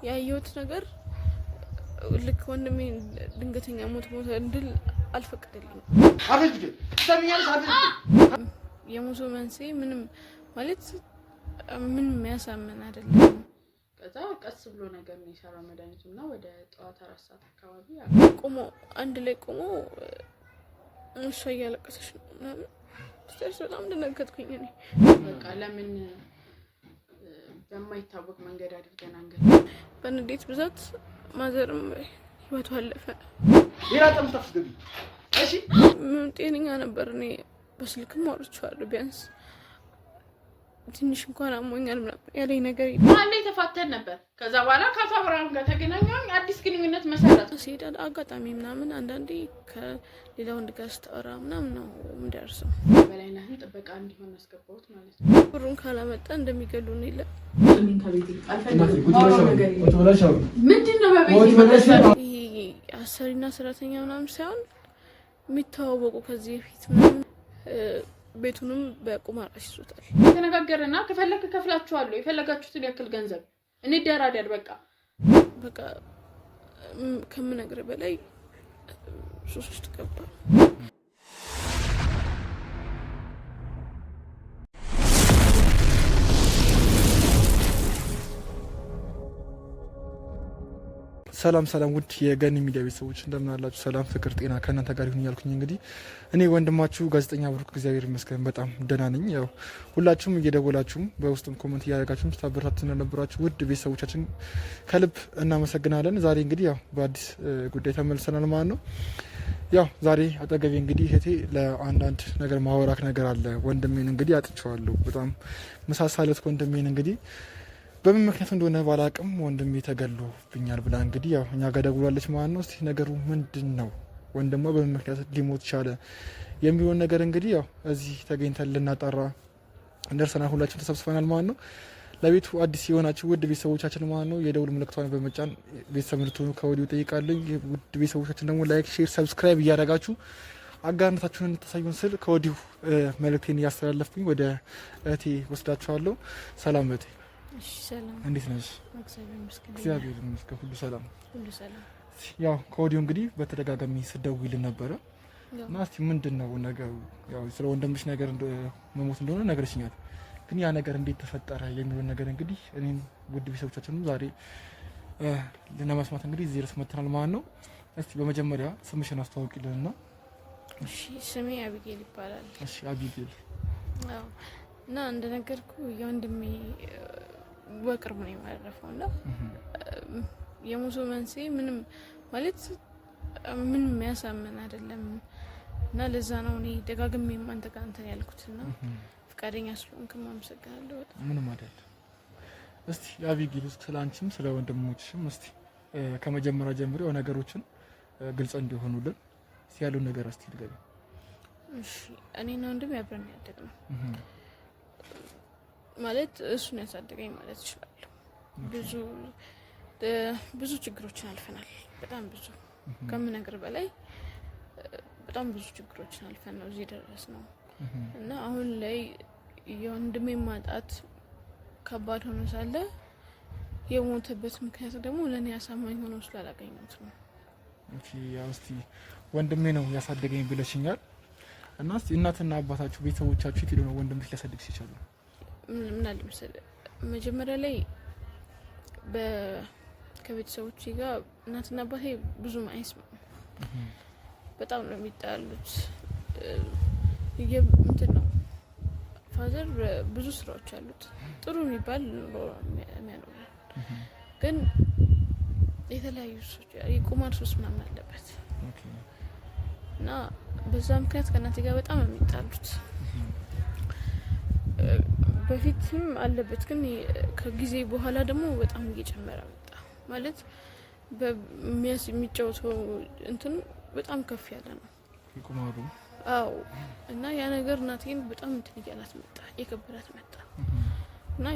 ያየሁት ነገር ልክ ወንድሜ ድንገተኛ ሞት እንድል አልፈቀደልኝም። የሞቱ መንስኤ ምንም ማለት ምንም የሚያሳምን አይደለም። ከዛ ቀስ ብሎ ነገር ነው የሰራው መድኃኒቱና ወደ ጠዋት 4 ሰዓት አካባቢ ቆሞ አንድ ላይ ቆሞ እሷ እያለቀሰች ነው ምናምን በጣም ደነገጥኩኝ። እኔ በቃ ለምን በማይታወቅ መንገድ አድርገን አንገት በንዴት ብዛት ማዘርም ህይወቷ አለፈ። ይራጠም ተፍስገቢ እሺ ጤነኛ ነበር። እኔ በስልክም አውርቼዋለሁ ቢያንስ ትንሽ እንኳን አሞኛል ምናምን ያለኝ ነገር አንዴ ተፋተን ነበር። ከዛ በኋላ ከአቶ አብርሃም ጋር ተገናኘን። አዲስ ግንኙነት መሰረት ሲሄድ አጋጣሚ ምናምን አንዳንዴ ከሌላ ወንድ ጋር ስታወራ ምናምን ነው የምደርሰው። በላይነህን ጥበቃ እንዲሆን አስገባሁት ማለት ነው። ብሩን ካላመጣ እንደሚገሉን የለ ምንድነው በቤት ይሄ አሰሪና ሰራተኛ ምናምን ሳይሆን የሚተዋወቁ ከዚህ በፊት ምናምን ቤቱንም በቁማር አሽሶታል። ተነጋገረና ከፈለክ ከፍላችኋለሁ የፈለጋችሁትን ያክል ገንዘብ እኔ ደራዳር በቃ ከምነግር በላይ ሶስት ገባ። ሰላም ውድ የገኒ ሚዲያ ቤተሰቦች እንደምን አላችሁ? ሰላም ፍቅር ጤና ከእናንተ ጋር ይሁን ያልኩኝ እንግዲህ እኔ ወንድማችሁ ጋዜጠኛ ብሩክ እግዚአብሔር ይመስገን በጣም ደህና ነኝ። ያው ሁላችሁም እየደወላችሁም በውስጥም ኮሜንት እያደረጋችሁም ስታበረታቱን ለነበራችሁ ውድ ቤተሰቦቻችን ከልብ እናመሰግናለን። ዛሬ እንግዲህ ያው በአዲስ ጉዳይ ተመልሰናል ማለት ነው። ያው ዛሬ አጠገቤ እንግዲህ እህቴ ለአንዳንድ ነገር ማወራክ ነገር አለ። ወንድሜን እንግዲህ አጥቼዋለሁ። በጣም መሳሳለት ወንድሜን እንግዲህ በምን ምክንያት እንደሆነ ባላቅም ወንድሜ ተገሎብኛል ብላ እንግዲህ ያው እኛ ጋር ደውላለች ማለት ነው። እስቲ ነገሩ ምንድነው? ወንድሟ በምን ምክንያት ሊሞት ቻለ የሚሆን ነገር እንግዲህ ያው እዚህ ተገኝተን ልናጣራ ደርሰናል። ሁላችንም ተሰብስበናል ማለት ነው። ለቤቱ አዲስ የሆናችሁ ውድ ቤተሰቦቻችን ማለት ነው የደውል ምልክቷን በመጫን ቤተሰብ እንድትሆኑ ከወዲሁ ጠይቃለሁ። ውድ ቤተሰቦቻችን ደግሞ ላይክ፣ ሼር፣ ሰብስክራይብ እያደረጋችሁ አጋርነታችሁን እንድታሳዩን ስል ከወዲሁ መልእክቴን እያስተላለፍኩኝ ወደ እህቴ ወስዳችኋለሁ። ሰላም እህቴ። እሺ ሰላም፣ እንዴት ነሽ? እግዚአብሔር ይመስገን ሁሉ ሰላም። ያው ከወዲሁ እንግዲህ በተደጋጋሚ ስደውይልን ነበረ እና እስቲ ምንድነው ነገሩ? ያው ስለ ወንድምሽ ነገር መሞት እንደሆነ ነገርሽኛል፣ ግን ያ ነገር እንዴት ተፈጠረ የሚሆን ነገር እንግዲህ እኔም ውድ ቤተሰቦቻችንም ዛሬ ለመስማት እንግዲህ እዚህ ድረስ መጥተናል ማለት ነው። እስቲ በመጀመሪያ ስምሽን አስተዋውቂልንና። እሺ ስሜ አቢጌል ይባላል። እሺ አቢጌል። አዎ እና እንደነገርኩ የወንድሜ በቅርብ ነው የማረፈውና የሞቱ መንስኤ ምንም ማለት ምንም የሚያሳምን አይደለም እና ለዛ ነው እኔ ደጋግሜ አንተ ጋር እንትን ያልኩትና ፍቃደኛ ስለሆንክ አመሰግናለሁ በጣም። ምንም አይደል። እስቲ አቢጌል ስላንቺም ስለ ወንድሞችሽም እስቲ ከመጀመሪያ ጀምሮ ነገሮችን ግልጽ እንዲሆኑልን ያለው ነገር እስቲ ልገባ። እሺ እኔና ወንድሜ አብረን ያደግነው ማለት እሱን ያሳደገኝ ማለት ይችላል። ብዙ ችግሮችን አልፈናል። በጣም ብዙ ከምነግር በላይ በጣም ብዙ ችግሮችን አልፈን ነው እዚህ ደረስነው እና አሁን ላይ የወንድሜ ማጣት ከባድ ሆኖ ሳለ የሞተበት ምክንያት ደግሞ ለኔ ያሳማኝ ሆኖ ስላላገኘሁት ነው። እሺ ያው እስቲ ወንድሜ ነው ያሳደገኝ ብለሽኛል እና እስቲ እናትና አባታችሁ ቤተሰቦቻችሁ የት ሄደው ነው ወንድምሽ ሊያሳድግሽ ይችላል? ምን አለ መሰለህ መጀመሪያ ላይ ከቤተሰቦቼ ጋር እናትና አባቴ ብዙም አይስማሙም። በጣም ነው የሚጣሉት። እንትን ነው ፋዘር ብዙ ስራዎች አሉት ጥሩ የሚባል ኑሮ የሚያኖር ግን የተለያዩ ሰዎች የቁማር ሱስ ምናምን አለበት እና በዛ ምክንያት ከእናቴ ጋር በጣም ነው የሚጣሉት። በፊትም አለበት ግን ከጊዜ በኋላ ደግሞ በጣም እየጨመረ መጣ። ማለት የሚጫወተው እንትን በጣም ከፍ ያለ ነው ቁማሩ። አዎ እና ያ ነገር እናቴን በጣም እንትን እያላት መጣ፣ የከበዳት መጣ እና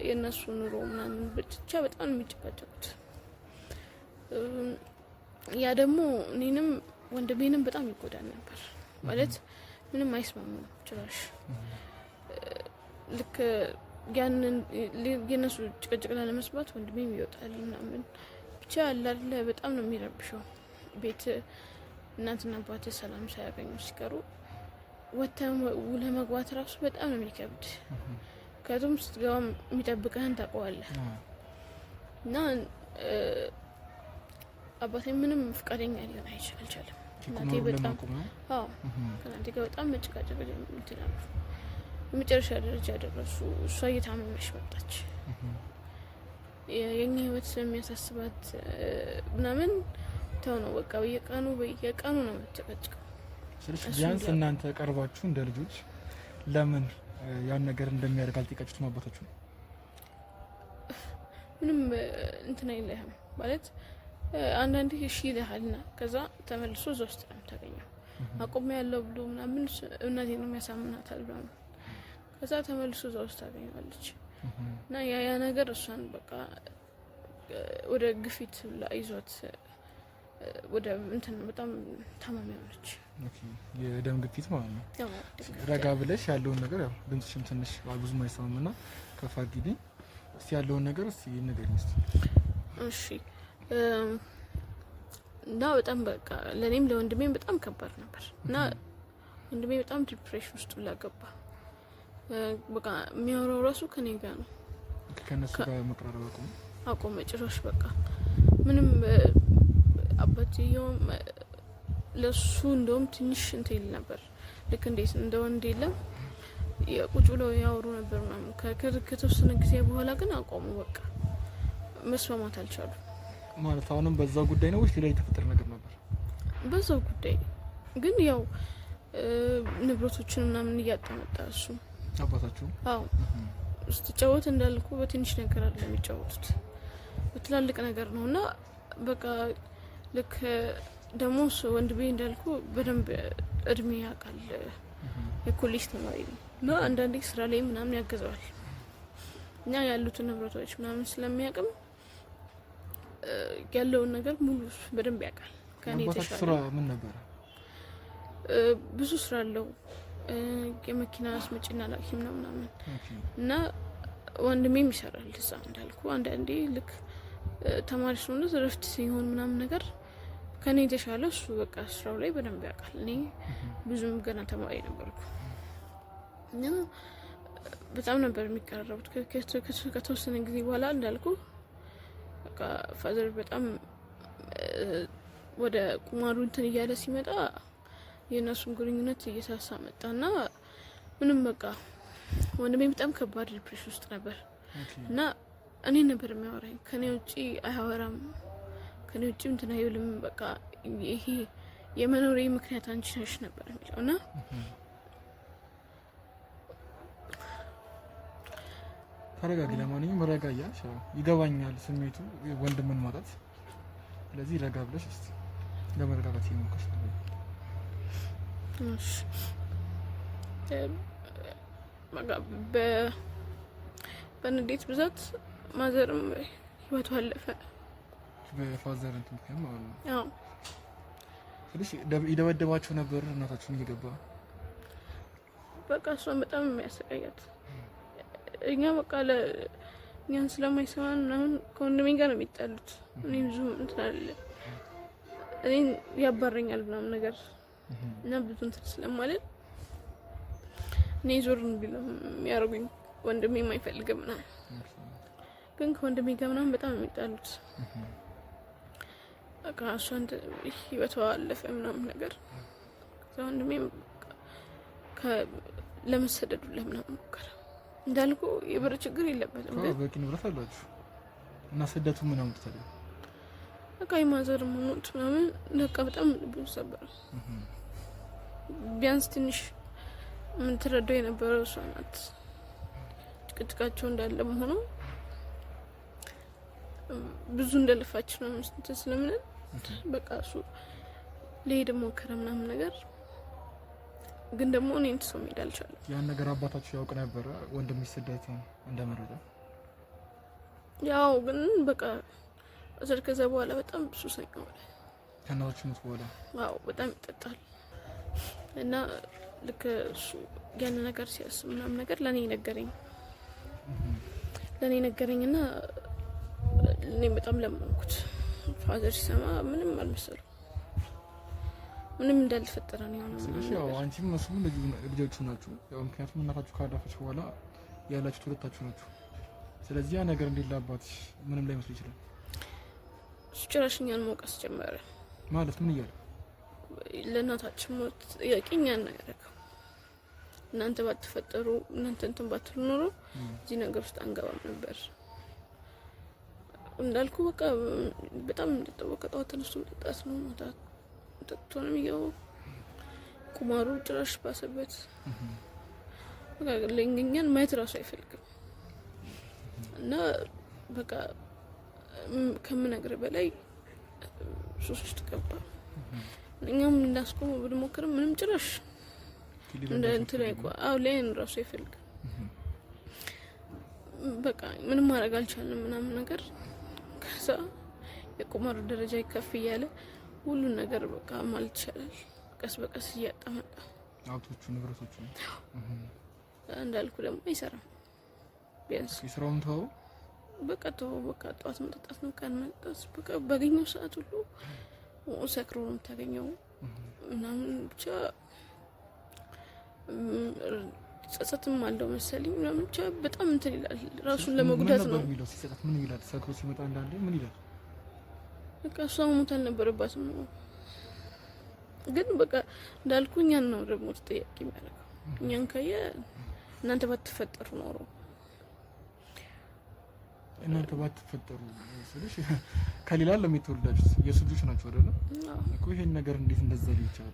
የነሱ ኑሮ ምናምን ብቻ በጣም የሚጨቃጨቁት ያ ደግሞ እኔንም ወንድሜንም በጣም ይጎዳል ነበር። ማለት ምንም አይስማሙም ጭራሽ። ልክ ያንን የነሱ ጭቅጭቅ ለመስማት ወንድሜም ይወጣል ምናምን ብቻ አላለ በጣም ነው የሚረብሸው። ቤት እናትና አባቴ ሰላም ሳያገኙ ሲቀሩ ወተም ለመግባት ራሱ በጣም ነው የሚከብድ። ከቱም ስትገባ የሚጠብቀህን ታውቀዋለህ። እና አባቴ ምንም ፍቃደኛ ሊሆን አልቻለም። እናቴ በጣም ከእናቴ ጋር በጣም መጨቃጨቅ ይችላሉ። የመጨረሻ ደረጃ ደረሱ። እሷ እየታመመች መጣች። የኛ ህይወት ስለሚያሳስባት ምናምን ተው ነው በቃ በየቀኑ ነው መጨቃጨቅ። ስለዚህ ቢያንስ እናንተ ቀርባችሁ እንደ ልጆች ለምን ያን ነገር እንደሚያደርግ አልጠይቃችሁትም አባታችሁ? ምንም እንትን አይልህም ማለት አንዳንዴ እሺ ይልሃልና ከዛ ተመልሶ እዛ ውስጥ ነው የምታገኘው። አቆም ያለው ብሎ ምናምን እናቴ ነው የሚያሳምናታል ብሎ ከዛ ተመልሶ እዛ ውስጥ ታገኘዋለች። እና ያ ነገር እሷን በቃ ወደ ግፊት ይዟት ወደ እንትን በጣም ታማሚ ሆነች። የደም ግፊት ማለት ነው። ረጋ ብለሽ ያለውን ነገር ያው ድምጽሽም ትንሽ ብዙ ማይሰማምና ከፍ አድርጊልኝ እስቲ ያለውን ነገር እስቲ ንገሪኝ እስቲ። እሺ እና በጣም በቃ ለኔም ለወንድሜም በጣም ከባድ ነበር። እና ወንድሜ በጣም ዲፕሬሽን ውስጥ ላገባ በቃ የሚያወራው ራሱ ከኔ ጋር ነው። ከነሱ ጋር መቀራረብ አቆመ ጭራሽ በቃ ምንም አባቴው ለሱ እንደውም ትንሽ እንትን ይል ነበር። ልክ እንዴት እንደ ወንድ የለም ቁጭ ብለው ያወሩ ነበር ምናምን። ከተወሰነ ጊዜ በኋላ ግን አቆሙ። በቃ መስማማት አልቻሉ ማለት። አሁንም በዛው ጉዳይ ነው ወይስ ሌላ የተፈጠረ ነገር ነበር? በዛው ጉዳይ ግን ያው ንብረቶችን ምናምን እያጣመጣ እሱ አባታችሁ። አዎ ስትጫወት እንዳልኩ በትንሽ ነገር አይደለም የሚጫወቱት በትላልቅ ነገር ነውና በቃ ልክ ደግሞ ወንድሜ እንዳልኩ በደንብ እድሜ ያውቃል። የኮሌጅ ተማሪ ነው እና አንዳንዴ ስራ ላይ ምናምን ያገዘዋል። እኛ ያሉትን ንብረቶች ምናምን ስለሚያውቅም ያለውን ነገር ሙሉ በደንብ ያውቃል። ከኔ ተሻለ። ስራ ምን ነበር? ብዙ ስራ አለው። የመኪና አስመጪና ላኪ ምናምን እና ወንድሜም ይሰራል እዛ እንዳልኩ። አንዳንዴ ልክ ተማሪ ስለሆነ እረፍት ሲሆን ምናምን ነገር ከኔ የተሻለ እሱ በቃ ስራው ላይ በደንብ ያውቃል። እኔ ብዙም ገና ተማሪ ነበርኩ እና በጣም ነበር የሚቀራረቡት። ከተወሰነ ጊዜ በኋላ እንዳልኩ በቃ ፋዘር በጣም ወደ ቁማሩ እንትን እያለ ሲመጣ የእነሱን ግንኙነት እየሳሳ መጣና ምንም በቃ ወንድሜ በጣም ከባድ ዲፕሬሽን ውስጥ ነበር እና እኔ ነበር የሚያወራኝ። ከኔ ውጪ አያወራም። ከኔ ውጪ እንትን አይልም። በቃ ይሄ የመኖሬ ምክንያት አንቺ ነሽ ነበር የሚለውና ተረጋጊ። ለማንኛውም ረጋ እያልሽ ይገባኛል ስሜቱ ወንድምን ማጣት። ስለዚህ ረጋ ብለሽ እስቲ ለመረጋጋት ይሞክሽ ነው። እሺ በንዴት ብዛት ማዘርም ህይወቷ አለፈ። በፋዘር እንትን ማለት ነው። አዎ ስለዚህ ይደበደባቸው ነበር እናታችሁን እየገባ በቃ እሷን በጣም የሚያሰቃያት እኛ በቃ እኛን ስለማይሰማን ምናምን ከወንድሜ ጋር ነው የሚጣሉት። እኔ ብዙ እንትን አለ እኔን ያባረኛል ምናምን ነገር እና ብዙ እንትን ስለማለት እኔ ዞር እንዲል የሚያደርጉኝ ወንድሜ የማይፈልግም ምናምን ግን ከወንድሜ ጋር ምናምን በጣም የሚጣሉት በቃ እሷን ህይወቷ አለፈ ምናምን ነገር ወንድሜ ለመሰደዱ ለምናምን ሞከረ። እንዳልኩ የብር ችግር የለበትም ግን በቂ ንብረት አላችሁ እና ስደቱ ምን አምጥቷል? በቃ የማዘር ሞት ምናምን በቃ በጣም ልብ ሰበረ። ቢያንስ ትንሽ ምን ትረዳው የነበረው እሷ ናት። ጭቅጭቃቸው እንዳለ ሆኖ ብዙ እንደለፋች ነው እንትን ስለምን በቃ እሱ ለሄድ ሞከረ ምናምን ነገር ግን ደግሞ እኔን ትቶ መሄድ አልቻለም። ያን ነገር አባታችሁ ያውቅ ነበር ወንድም ስደት እንደመረጠ? ያው ግን በቃ ከዛ በኋላ በጣም ብዙ ሰኛው ከናችሁ ሞት በኋላ ዋው በጣም ይጠጣል እና ልክ እሱ ያን ነገር ሲያስብ ምናምን ነገር ለኔ ነገረኝ ለኔ ነገረኝና እኔ በጣም ለመንኩት። ፋዘር ሲሰማ ምንም አልመሰለው ምንም እንዳልፈጠረ ነው ያለው። ስለዚህ ያው አንቺም መስሉ ልጆቹ ናችሁ። ያው ምክንያቱም እናታችሁ ካዳፈች በኋላ ያላችሁ ሁለታችሁ ናችሁ። ስለዚህ ያ ነገር እንደላባትሽ ምንም ላይ መስሎ ይችላል። ጭራሽኛን መውቀስ ጀመረ። ማለት ምን ይያል? ለእናታችን ሞት ጥያቄኛን ያደረገው እናንተ ባትፈጠሩ እናንተ እንትን ባትሉ ኖሮ እዚህ ነገር ውስጥ አንገባም ነበር እንዳልኩ በቃ በጣም እንደተወቀ ጠዋት ተነስቶ መጣት ነው ማለት ተጥቶንም ይገው ቁማሩ ጭራሽ ባሰበት በቃ ለእኛን ማየት ራሱ አይፈልግም እና በቃ ከምነግር በላይ ሶስት ገባ እኛም እንዳስቆመው ብንሞክርም ምንም ጭራሽ እንደ እንትን አይቋው ላይን ራሱ አይፈልግም በቃ ምንም ማድረግ አልቻልንም ምናምን ነገር ከዛ የቁማሩ ደረጃ ይከፍ ይያለ ሁሉ ነገር በቃ ማለት ይችላል ቀስ በቀስ እያጣመጣ አውቶቹ ንብረቶቹ እንዳልኩ ደግሞ አይሰራም ቢያንስ ይስራውን ተው በቃ ጠዋት መጠጣት ነው ቀን መጠጣት በቃ ባገኘው ሰዓት ሁሉ ሰክሮ ነው የምታገኘው ምናምን ብቻ ጸጸትም አለው መሰለኝ ምናምን ብቻ በጣም እንትን ይላል ራሱን ለመጉዳት ነው የሚለው ሲጸጸት ምን ይላል ሰክሮ ሲመጣ እንዳለ ምን ይላል በቃ እሷ ሞት አልነበረባትም ግን በቃ እንዳልኩኝ ነው ደግሞ ተጠያቂ የሚያደርገው እኛን ካየ እናንተ ባትፈጠሩ ኖሮ እናንተ ባትፈጠሩ ስለሽ ከሌላ ለሚተወልዳችሁ የሱጆች ናቸው አይደል እኮ ይሄን ነገር እንዴት እንደዛ ሊቻል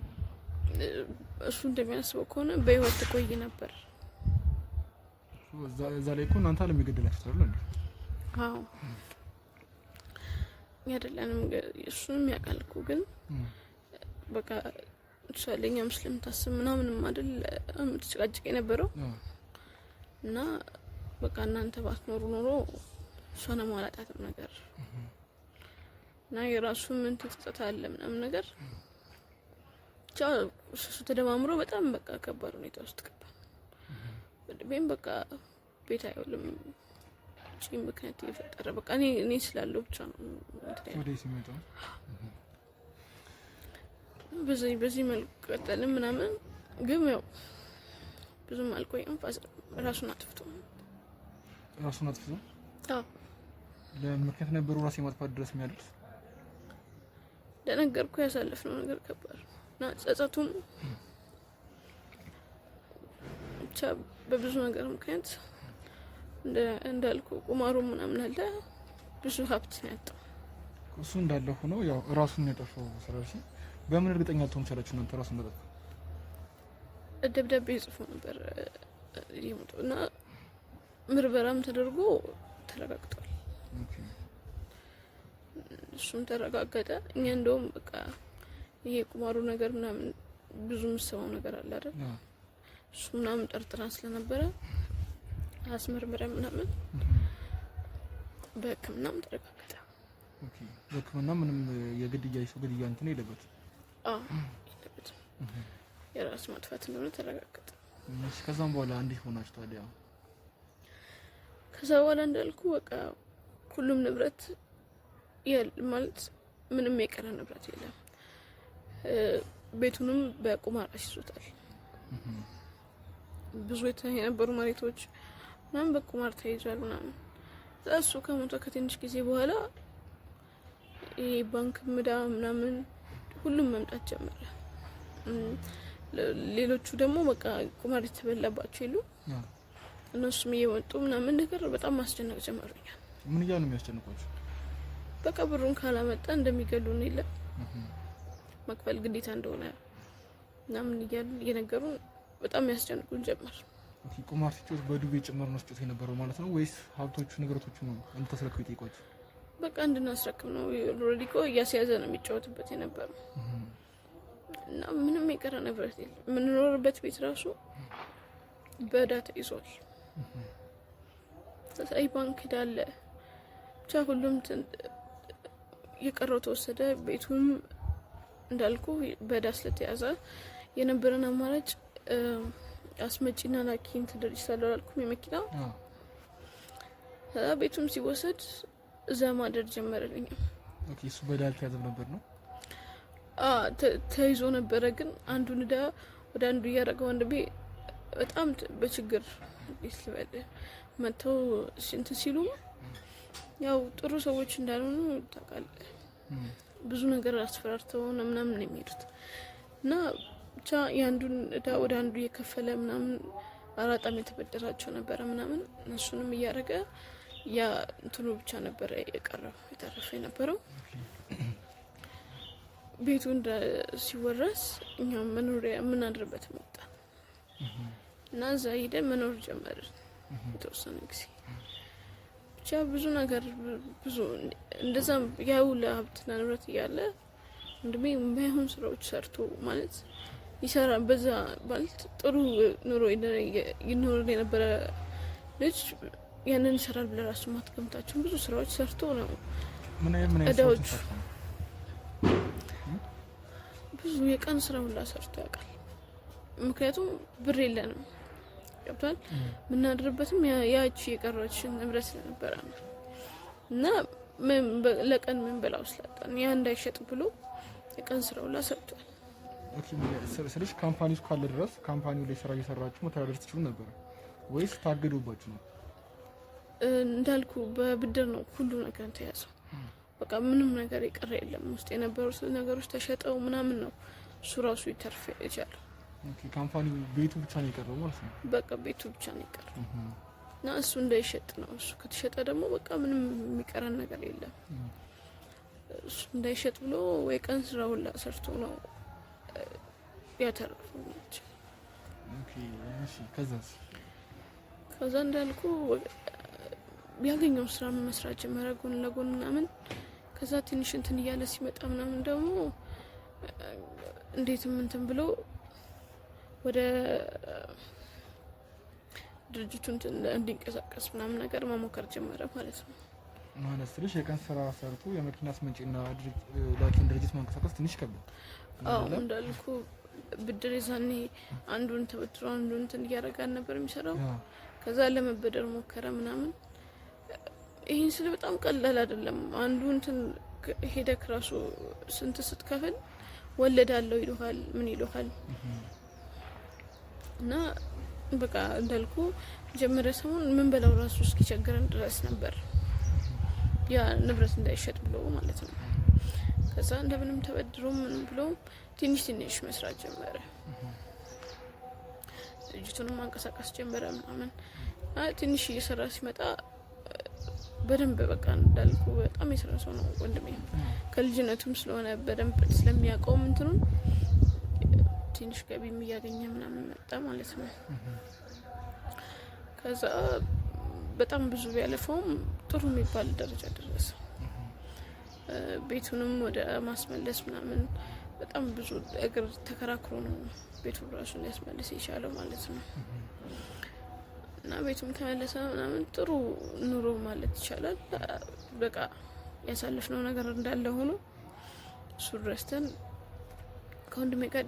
እሱ እንደሚያስበው ከሆነ በህይወት ተቆይ ነበር እዛ ላይ እኮ እናንተ ለሚገደላችሁ አይደል እንዴ አዎ ያደለንም እሱንም ያቃልኩ ግን በቃ ቻለኛ ሙስሊም ታስብ ምናምንም አይደል ተጨቃጭቄ ነበረው እና በቃ እናንተ ባትኖሩ ኖሮ ሷና ማላጣትም ነገር እና የራሱ ምን ተጸጸታለ ምናምን ነገር እሱ ተደማምሮ በጣም በቃ ከባድ ሁኔታ ውስጥ ገባ በደም በቃ ቤት አይውልም ጭም ምክንያት እየፈጠረ በቃ እኔ ስላለው ብቻ ነው ወደ ሲመጣ በዚህ መልኩ ቀጠልን ምናምን ግን ያው ብዙም አልቆየም ራሱን አጥፍቶ አዎ ለምክንያት ነበሩ ራስ የማጥፋት ድረስ የሚያደርስ ለነገርኩ ያሳለፍነው ነገር ከባድ እና ጸጸቱም ብቻ በብዙ ነገር ምክንያት እንዳልኩ ቁማሩ ምናምን አለ ብዙ ሀብት ነው ያጣው እሱ እንዳለ ሆኖ ያው ራሱን ያጠፋው ስለዚህ በምን እርግጠኛ ልትሆን ቻላችሁ እናንተ ራሱን እንደጠፋ ደብዳቤ ጽፎ ነበር ይሞቱና ምርመራም ተደርጎ ተረጋግጧል እሱም ተረጋገጠ እኛ እንደውም በቃ ይሄ ቁማሩ ነገር ምናምን ብዙ ምሰማው ነገር አለ አይደል እሱ ምናምን ጠርጥራን ስለነበረ አስመርምረን ምናምን በህክምናም ተረጋገጠ በህክምና ምንም የግድያ እንትን የለበት የለበት የራስ ማጥፋት እንደሆነ ተረጋገጠ ከዛም በኋላ እንዴት ሆናችሁ ታዲያ ከዛ በኋላ እንዳልኩ በቃ ሁሉም ንብረት ማለት ምንም የቀረ ንብረት የለም ቤቱንም በቁማር አስይዞታል ብዙ የነበሩ መሬቶች ምናምን በቁማር ተይዟል ምናምን እሱ ከሞተ ከትንሽ ጊዜ በኋላ ባንክ ምዳ ምናምን ሁሉም መምጣት ጀመረ ሌሎቹ ደግሞ በቃ ቁማር የተበላባቸው ይሉ እነሱም እየመጡ ምናምን ነገር በጣም ማስጨነቅ ጀመሩኛል ምን እያሉ ነው የሚያስጨንቋቸው በቃ ብሩን ካላመጣ እንደሚገሉን ይላል መክፈል ግዴታ እንደሆነ ምናምን እያሉ እየነገሩን በጣም ያስጨንቁን ጀመር ቁማር ሲጮት በዱቤ ጭምር ነው ሲጮት የነበረው ማለት ነው ወይስ ሀብቶቹ ነገሮቹ ነው እንድታስረክቡ ይጠይቋቸው በቃ እንድናስረክብ ነው ኦልሬዲ እኮ እያስያዘ ነው የሚጫወትበት የነበረው እና ምንም የቀረ ንብረት የለም የምንኖርበት ቤት ራሱ በዳታ ይዟል ተሳይ ባንክ ዳለ ብቻ ሁሉም የቀረው ተወሰደ ቤቱም እንዳልኩ በዳ ስለተያዘ የነበረን አማራጭ አስመጪና ላኪን ተደርጅ ሳላልኩም የመኪናው ቤቱም ሲወሰድ እዛ ማደር ጀመረልኝ። ኦኬ እሱ በዳል ተያዘው ነበር ነው? ተይዞ ነበረ። ግን አንዱን እዳ ወደ አንዱ እያደረገ ወንድሜ በጣም በችግር ይስበል መተው እንትን ሲሉ ያው ጥሩ ሰዎች እንዳልሆኑ ታውቃለህ። ብዙ ነገር አስፈራርተው ምናምን ነው የሚሄዱት እና ብቻ የአንዱን እዳ ወደ አንዱ እየከፈለ ምናምን አራጣም የተበደራቸው ነበረ ምናምን እሱንም እያደረገ ያ እንትኑ ብቻ ነበረ የቀረው የተረፈ የነበረው። ቤቱ ሲወረስ እኛም መኖሪያ የምናድርበት መጣ እና እዛ ሄደን መኖር ጀመርን የተወሰነ ጊዜ። ብቻ ብዙ ነገር ብዙ እንደዛም ያው ለሀብትና ንብረት እያለ ወንድሜ የማይሆን ስራዎች ሰርቶ ማለት ይሰራ በዛ ማለት ጥሩ ኑሮ ይኖር የነበረ ልጅ ያንን ይሰራል ብለህ ራሱ ማትገምታቸው ብዙ ስራዎች ሰርቶ ነው። ምን አይነት ብዙ የቀን ስራ ሁላ ሰርቶ ያውቃል። ምክንያቱም ብር የለንም ገብቷል። ምናድርበትም ያቺ የቀረች ንብረት ነበረ እና ለቀን ምን በላው ስላጣን ያ እንዳይሸጥ ብሎ የቀን ስራ ሁላ ሰርቷል። ኦኬ ስለዚህ ካምፓኒው ካለ ድረስ ካምፓኒው ላይ ስራ እየሰራችሁ መተዳደር ትችሉ ነበር ወይስ ታገዱባችሁ ነው? እንዳልኩ በብድር ነው ሁሉ ነገር ተያዘው። በቃ ምንም ነገር የቀረ የለም። ውስጥ የነበሩት ነገሮች ተሸጠው ምናምን ነው እሱ ራሱ ይተርፍ ይቻላል። ኦኬ ካምፓኒው ቤቱ ብቻ ነው የቀረው ማለት ነው? በቃ ቤቱ ብቻ ነው የቀረው እና እሱ እንዳይሸጥ ነው። እሱ ከተሸጠ ደግሞ በቃ ምንም የሚቀረን ነገር የለም። እሱ እንዳይሸጥ ብሎ ወይ ቀን ስራ ሁላ ሰርቶ ነው ያተረፈው ማለት ነው። ኦኬ እሺ ከዛ እንዳልኩ ያገኘው ስራ መስራት ጀመረ ጎን ለጎን ምናምን። ከዛ ትንሽ እንትን እያለ ሲመጣ ምናምን ደግሞ እንዴት እንትን ብሎ ወደ ድርጅቱ እንዲንቀሳቀስ ምናምን ነገር መሞከር ጀመረ ማለት ነው። ማለት ስለሽ የቀን ስራ ሰርቶ የመኪና አስመጪና ላኪን ድርጅት ማንቀሳቀስ ትንሽ ከበደ። እንዳልኩ ብድር ይዛኔ አንዱን ተበድሮ አንዱን እንትን እያደረጋን ነበር የሚሰራው። ከዛ ለመበደር ሞከረ ምናምን። ይሄን ስለ በጣም ቀላል አይደለም። አንዱ እንትን ሄደክ ራሱ ስንት ስትከፍል ወለዳለው ይልሃል ምን ይልሃል እና በቃ እንዳልኩ ጀመረ ሰሞን ምን በላው ራሱ እስኪቸገረን ድረስ ነበር ያ ንብረት እንዳይሸጥ ብሎ ማለት ነው። ከዛ እንደምንም ተበድሮ ምንም ብሎ ትንሽ መስራት ጀመረ። ድርጅቱንም ማንቀሳቀስ ጀመረ ምናምን። ትንሽ እየሰራ ሲመጣ በደንብ በቃ እንዳልኩ በጣም የሰራ ሰው ነው ወንድሜ። ከልጅነቱም ስለሆነ በደንብ ስለሚያውቀው እንትኑን ትንሽ ገቢም እያገኘ ምናምን መጣ ማለት ነው። ከዛ በጣም ብዙ ቢያለፈውም ጥሩ የሚባል ደረጃ ደረሰ። ቤቱንም ወደ ማስመለስ ምናምን በጣም ብዙ እግር ተከራክሮ ነው ቤቱን ራሱን ሊያስመልስ የቻለው ማለት ነው። እና ቤቱም ተመለሰ ምናምን ጥሩ ኑሮ ማለት ይቻላል። በቃ ያሳለፍነው ነገር እንዳለ ሆኖ እሱ ረስተን ከወንድሜ ጋር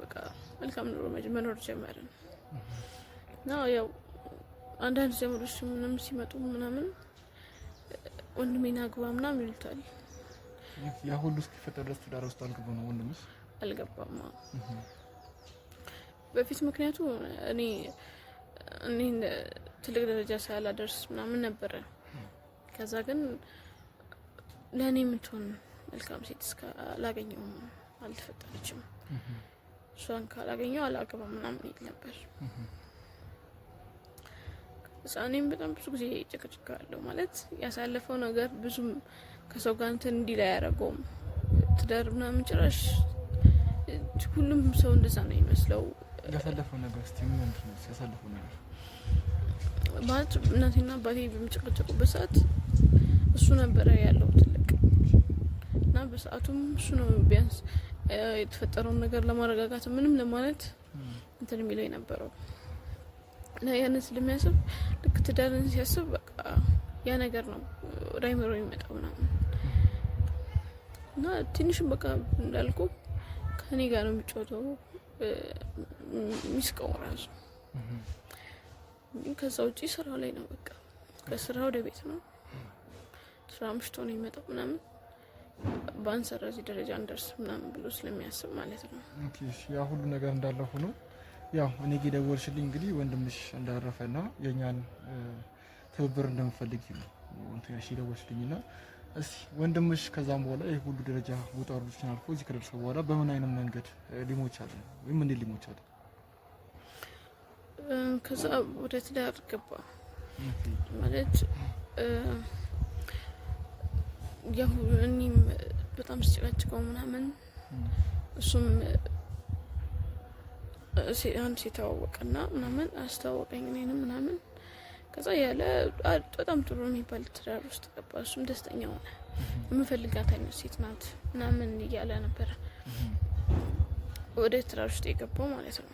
በቃ መልካም ኑሮ መኖር ጀመርን። እና ያው አንዳንድ ዘመዶች ምንም ሲመጡ ምናምን ወንድሜን አግባ ምናምን ይሉታል። ያ ሁሉ እስኪፈጠር ድረስ ትዳር ውስጥ አልገባም ነው? ወንድምስ አልገባም በፊት። ምክንያቱ እኔ ትልቅ ደረጃ ሳላደርስ ምናምን ነበረ። ከዛ ግን ለእኔ የምትሆን መልካም ሴት እስካላገኘው አልተፈጠረችም። እሷን ካላገኘው አላገባም ምናምን ይል ነበር። እኔም በጣም ብዙ ጊዜ ጭቅጭቃለሁ ማለት ያሳለፈው ነገር ብዙም ከሰው ጋር እንትን እንዲህ ላይ ያደረገውም ትዳር ምናምን ጭራሽ ሁሉም ሰው እንደዛ ነው የሚመስለው። ያሳለፈው ነገር እስቲ ምን ነው ያሳለፈው ነገር? ማለት እናቴና አባቴ በሚጨቀጨቁበት ሰዓት እሱ ነበረ ያለው ትልቅ እና በሰዓቱም እሱ ነው ቢያንስ የተፈጠረውን ነገር ለማረጋጋት ምንም ለማለት እንትን የሚለው የነበረው እና ያንን ስለሚያስብ ልክ ትዳርን ሲያስብ በቃ ያ ነገር ነው ወደ አይምሮ የሚመጣው ምናምን እና ትንሽም በቃ እንዳልኩ ከኔ ጋር ነው የሚጫወተው ሚስቀው ራሱ። ከዛ ውጪ ስራው ላይ ነው በቃ ከስራ ወደ ቤት ነው። ስራ ምሽቶ ነው የሚመጣው ምናምን ባንሰራ እዚህ ደረጃ እንደርስ ምናምን ብሎ ስለሚያስብ ማለት ነው። ኦኬ ያ ሁሉ ነገር እንዳለ ሆኖ ያው እኔ ደወልሽልኝ እንግዲህ ወንድምሽ እንዳረፈና የኛን ትብብር እንደምፈልግ ነው እንትን ያሺ ደወልሽልኝና እስቲ ወንድምሽ ከዛም በኋላ ይሄ ሁሉ ደረጃ ውጣውርዶችን አልፎ እዚህ ከደረሰ በኋላ በምን አይነት መንገድ ሊሞት ቻለ ወይም እንዴት ሊሞት ቻለ? ከዛ ወደ ትዳር ገባ ማለት ያው እኔም በጣም ስጨቃጭቀው ምናምን እሱም አንድ ሲተዋወቅና ምናምን አስተዋወቀኝ እኔንም ምናምን ከዛ ያለ በጣም ጥሩ የሚባል ትዳር ውስጥ ገባ። እሱም ደስተኛ ሆነ። የምፈልጋት አይነት ሴት ናት ምናምን እያለ ነበር ወደ ትዳር ውስጥ የገባው ማለት ነው።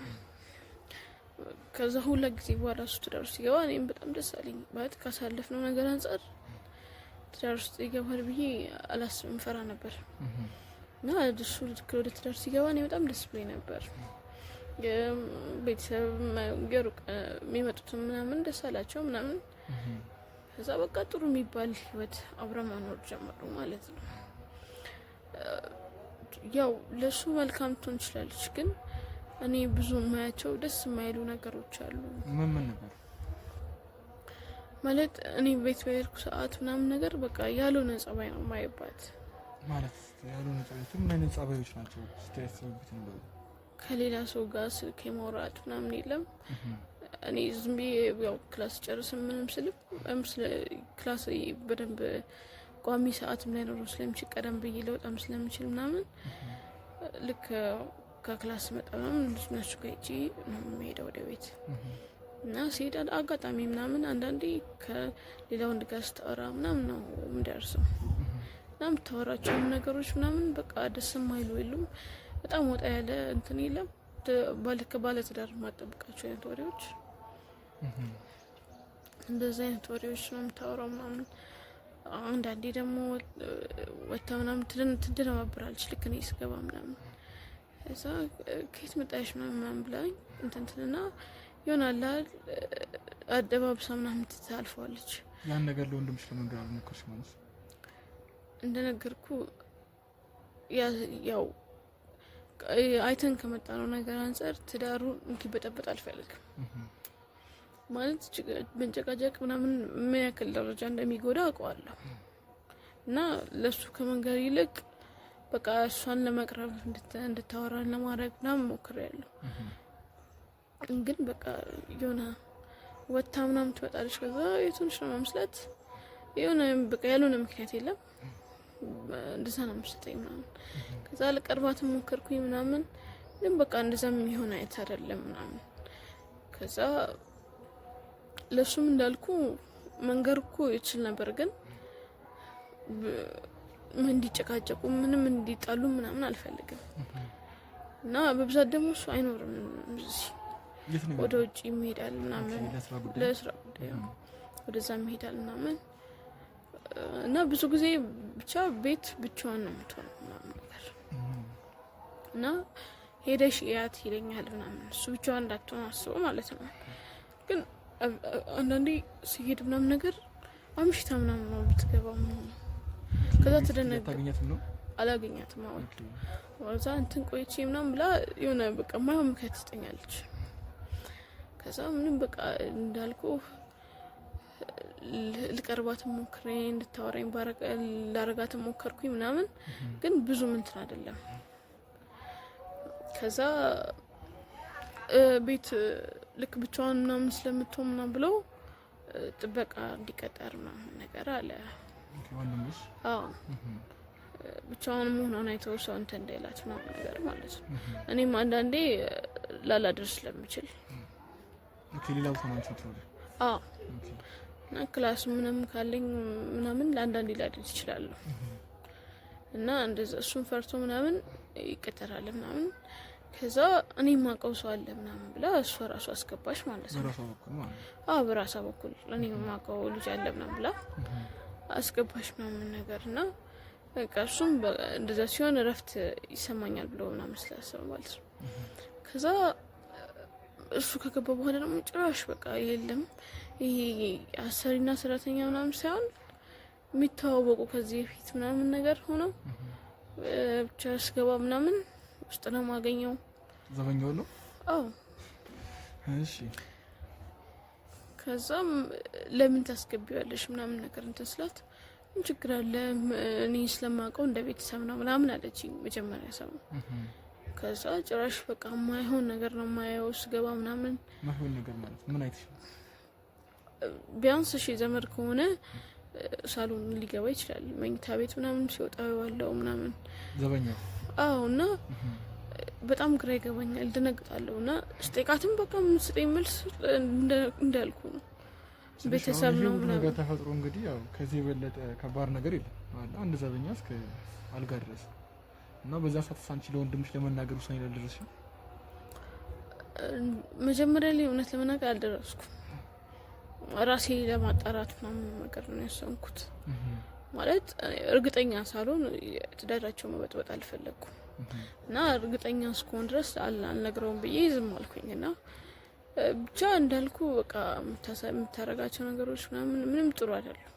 ከዛ ሁላ ጊዜ በኋላ እሱ ትዳር ውስጥ ሲገባ እኔም በጣም ደስ አለኝ። ማለት ካሳለፍነው ነገር አንጻር ትዳር ውስጥ ይገባል ብዬ አላስብም፣ ፈራ ነበር እና እሱ ወደ ትዳር ሲገባ እኔ በጣም ደስ ብሎኝ ነበር። ቤተሰብ የሩቅ የሚመጡትም ምናምን ደስ አላቸው ምናምን። ከዛ በቃ ጥሩ የሚባል ህይወት አብረን መኖር ጀመሩ ማለት ነው። ያው ለሱ መልካም ትሆን ትችላለች፣ ግን እኔ ብዙ ማያቸው ደስ የማይሉ ነገሮች አሉ። ምን ነበር ማለት እኔ ቤት በሄድኩ ሰዓት ምናምን ነገር በቃ ያልሆነ ጸባይ ነው ማይባት ማለት ያልሆነ ጸባይ ምን አይነት ጸባዮች ናቸው ስታያስቡት ነው? ከሌላ ሰው ጋር ስልክ የማውራት ምናምን የለም። እኔ ዝም ብዬ ያው ክላስ ጨርስ ምንም ስልም ክላስ በደንብ ቋሚ ሰዓትም ላይ ኖሮ ስለምችል ቀደም ብዬ ለወጣም ስለምችል ምናምን ልክ ከክላስ መጣ ምናምን እነሱ ጋር ሂጂ ነው የምሄደው ወደ ቤት እና ሲሄድ አጋጣሚ ምናምን አንዳንዴ ከሌላ ወንድ ጋር ስታወራ ምናምን ነው የምደርሰው እና የምታወራቸውን ነገሮች ምናምን በቃ ደስ የማይሉ የሉም። በጣም ወጣ ያለ እንትን የለም። ከባለ ትዳር ማጠብቃቸው አይነት ወሬዎች እንደዚህ አይነት ወሬዎች ነው የምታወራው ምናምን። አንዳንዴ ደግሞ ወታ ምናምን ትደነባብራለች ልክ እኔ ስገባ ምናምን። እዛ ከየት መጣሽ ምናምን ብላኝ እንትንትና ይሆናል አደባብሳ ምናምን ትታልፈዋለች። ያን ነገር ለወንድምሽ ለመንገር አልሞከርሽ ማለት እንደነገርኩ ያው አይተን ከመጣ ነው ነገር አንፃር ትዳሩ እንዲበጠበጥ አልፈልግም። ማለት መንጨቃጨቅ ምናምን ምን ያክል ደረጃ እንደሚጎዳ አውቀዋለሁ እና ለሱ ከመንገር ይልቅ በቃ እሷን ለመቅረብ እንድታወራን ለማድረግ ምናምን ሞክሬያለሁ። ግን በቃ የሆነ ወታ ምናምን ትመጣለች። ከዛ የቱንሽ ነው መምስለት የሆነ በቃ ያልሆነ ምክንያት የለም እንደዛ ነው የምትሰጠኝ ምናምን። ከዛ ለቀርባት ሞከርኩኝ ምናምን ግን በቃ እንደዛ የሚሆን አይነት አይደለም ምናምን። ከዛ ለሱም እንዳልኩ መንገር እኮ ይችል ነበር፣ ግን እንዲጨቃጨቁ ምንም እንዲጣሉ ምናምን አልፈልግም እና በብዛት ደግሞ እሱ አይኖርም እዚህ ወደ ውጭ ይሄዳል ምናምን ለስራ ጉዳይ ወደዛ ይሄዳል ምናምን እና ብዙ ጊዜ ብቻ ቤት ብቻዋን ነው የምትሆነው ምናምን ነገር እና ሄደሽ ያት ይለኛል ምናምን። እሱ ብቻዋን እንዳትሆን አስቦ ማለት ነው። ግን አንዳንዴ ሲሄድ ምናምን ነገር አምሽታ ምናምን ነው ብትገባው ምናምን። ከዛ ተደነገ አላገኛትም። አሁን ወዛ እንትን ቆይቼ ምናምን ብላ የሆነ በቃ ማይሆን ምክንያት ትስጠኛለች። ከዛ ምንም በቃ እንዳልኩ ልቀርባት ሞክሬ እንድታወራኝ ላረጋት ሞከርኩኝ ምናምን፣ ግን ብዙ እንትን አይደለም። ከዛ ቤት ልክ ብቻዋን ምናምን ስለምትሆን ምናምን ብለው ጥበቃ እንዲቀጠር ምናምን ነገር አለ። አዎ ብቻዋን መሆኗን አይተው ሰው እንትን እንዳይላት ምናምን ነገር ማለት ነው። እኔም አንዳንዴ ላላደርስ ስለምችል ሌላው ተማንቹት ነው። አዎ እና ክላስ ምንም ካለኝ ምናምን ለአንዳንዴ ላደርስ ይችላል እና እንደዛ እሱን ፈርቶ ምናምን ይቀጠራል ምናምን። ከዛ እኔ ማቀው ሰው አለ ምናምን ብላ እሷ ራሱ አስገባሽ ማለት ነው። በራሷ በኩል ማለት አዎ በራሷ በኩል እኔ ማቀው ልጅ አለ ምናምን ብላ አስገባሽ ምናምን ነገርና በቃ እሱም እንደዛ ሲሆን እረፍት ይሰማኛል ብሎ ምናምን ስላሰበ ማለት ነው። ከዛ እሱ ከገባ በኋላ ደግሞ ጭራሽ በቃ የለም ይሄ አሰሪና ሰራተኛ ምናምን ሳይሆን የሚተዋወቁ ከዚህ በፊት ምናምን ነገር ሆኖ ብቻ ስገባ ምናምን ውስጥ ነው የማገኘው። ዘበኛው ነው? አዎ። እሺ። ከዛም ለምን ታስገቢዋለሽ ምናምን ነገር እንትን ስላት ምን ችግር አለ እኔ ስለማውቀው እንደ ቤተሰብ ነው ምናምን አለችኝ መጀመሪያ ሰው። ከዛ ጭራሽ በቃ ማይሆን ነገር ነው ማየው ስገባ ምናምን። ማይሆን ነገር ማለት ምን አይተሽ? ቢያንስ እሺ ዘመድ ከሆነ ሳሎን ሊገባ ይችላል፣ መኝታ ቤት ምናምን ሲወጣ ያለው ምናምን ዘበኛው። አዎ። እና በጣም ግራ ይገባኛል፣ ደነግጣለሁ። እና ስጠይቃትም በቃ ምን ስጠኝ መልስ እንዳልኩ ነው ቤተሰብ ነው ምናምን ነገር ተፈጥሮ። እንግዲህ ያው ከዚህ የበለጠ ከባድ ነገር የለም አለ አንድ ዘበኛ እስከ አልጋ ድረስ። እና በዛ ሰዓት ሳንቺ ለወንድምሽ ለመናገር ውሳኔ ላይ ደረስሽ? መጀመሪያ ላይ እውነት ለመናገር አልደረስኩም። ራሴ ለማጣራት ምናምን ነገር ነው ያሰንኩት። ማለት እርግጠኛ ሳልሆን ትዳራቸው መበጥበጥ አልፈለኩም እና እርግጠኛ እስከሆን ድረስ አልነግረውም ብዬ ዝም አልኩኝ። እና ብቻ እንዳልኩ በቃ የምታረጋቸው ነገሮች ምንም ጥሩ አይደለም።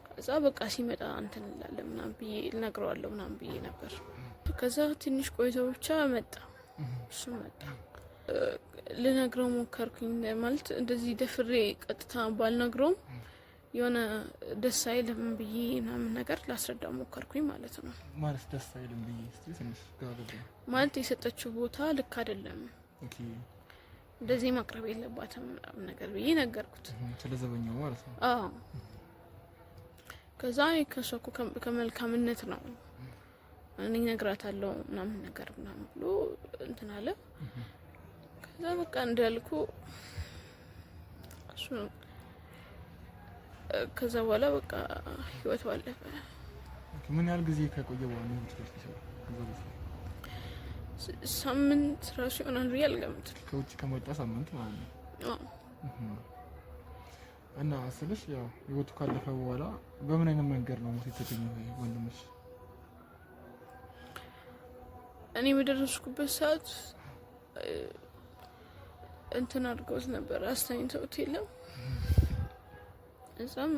ከዛ በቃ ሲመጣ እንትን እንላለን ምናምን ብዬ ልነግረዋለሁ ምናምን ብዬ ነበር። ከዛ ትንሽ ቆይቶ ብቻ መጣ። እሱ መጣ ልነግረው ሞከርኩኝ። ማለት እንደዚህ ደፍሬ ቀጥታ ባልነግረውም የሆነ ደስ አይልም ብዬ ምናምን ነገር ላስረዳው ሞከርኩኝ ማለት ነው። ማለት ደስ አይልም ብዬ ትንሽ ጋር ማለት የሰጠችው ቦታ ልክ አይደለም፣ እንደዚህ ማቅረብ የለባትም ምናምን ነገር ብዬ ነገርኩት። ስለዘበኛው ማለት ነው። አዎ። ከዛ ከሷኩ ከመልካምነት ነው እኔ እነግራታለሁ ምናምን ነገር ምናምን ብሎ እንትን አለ። ከዛ በቃ እንዳልኩ እሱ ከዛ በኋላ በቃ ህይወት አለፈ። ምን ያህል ጊዜ ከቆየ በኋላ ነው የምትደርሰው? ሳምንት ራሱ ይሆናል ብዬ አልገምትም። ከውጭ ከመጣ ሳምንት ማለት ነው። አዎ። እና አስልሽ ያው ህይወቱ ካለፈ በኋላ በምን አይነት መንገድ ነው የተገኘው ወንድምሽ? እኔ በደረስኩበት ሰዓት እንትን አድርገውት ነበር፣ አስተኝተውት የለም። እዛም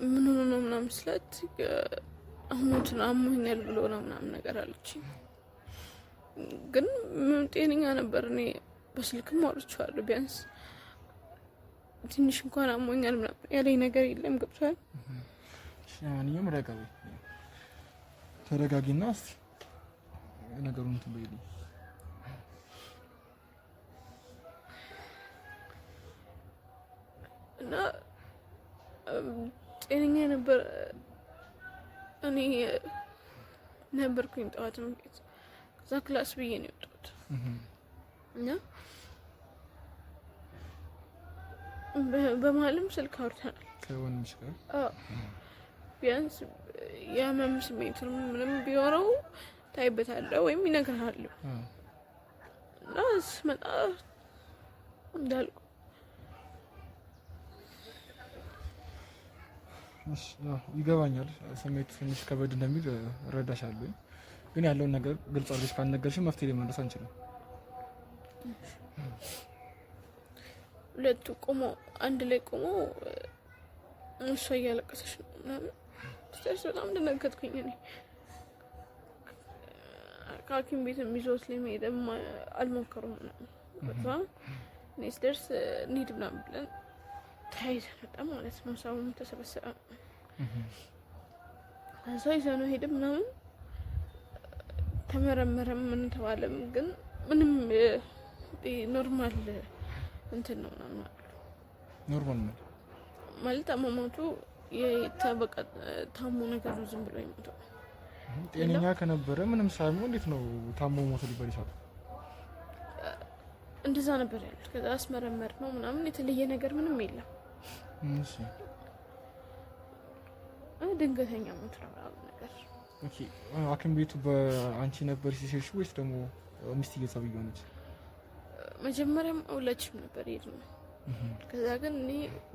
ምን ሆኖ ነው ምናምን ስላት አሁኑትን አሞኛል ብሎ ነው ምናምን ነገር አለችኝ። ግን ምን ጤነኛ ነበር። እኔ በስልክም አውርቼዋለሁ። ቢያንስ ትንሽ እንኳን አሞኛል ምናምን ያለኝ ነገር የለም። ገብቷል? ማንኛውም ተረጋጊና እስቲ ነገሩን ትበይልኝ። እና ጤነኛ ነበር። እኔ ነበርኩኝ ጠዋት ነው ቤት ከዛ ክላስ ብዬ ነው የወጣሁት። እና በመሀልም ስልክ አውርተናል ከወንድምሽ ጋር። ቢያንስ የህመም ስሜት ምንም ቢሆነው ታይበታለህ ወይም ይነግርሃል። እና ስመጣ እንዳልኩ ይገባኛል። ስሜት ትንሽ ከበድ እንደሚል እረዳሻለሁ። ግን ያለውን ነገር ግልጽ አድርገሽ ካልነገርሽኝ መፍትሄ ሊመለስ አንችልም። ሁለቱ ቆሞ አንድ ላይ ቆሞ እሷ እያለቀሰች ነው ምናምን ስደርስ በጣም ደነገጥኩኝ። እኔ ከሐኪም ቤት የሚዞት ላይ መሄድም አልሞከሩም ምናምን። በዛ እኔ ስደርስ እንሂድ ምናምን ብለን ተያይዘን ወጣ ማለት ነው። ሰውም ተሰበሰበ። ከዛ ይዘነው ሄደ ምናምን ተመረመረም ምን ተባለም። ግን ምንም ኖርማል እንትን ነው ምናምን አሉ። ኖርማል ነው ማለት አሟሟቱ የተበቃ ታሞ ነገር ነው፣ ዝም ብሎ ይሞታል። ጤነኛ ከነበረ ምንም ሳይሆን እንዴት ነው ታሞ ሞቶ ሊባል ይችላል? እንደዛ ነበር ያሉት። ከዛ አስመረመር ነው ምናምን የተለየ ነገር ምንም የለም። እሺ ድንገተኛ ሞት ነው ነገር። ኦኬ ሐኪም ቤቱ በአንቺ ነበር ሲሸሽ ወይስ ደግሞ ሚስትዬ ሰብዬ ሆነች? መጀመሪያም ሁለችም ነበር የሄድነው። ከዛ ግን እኔ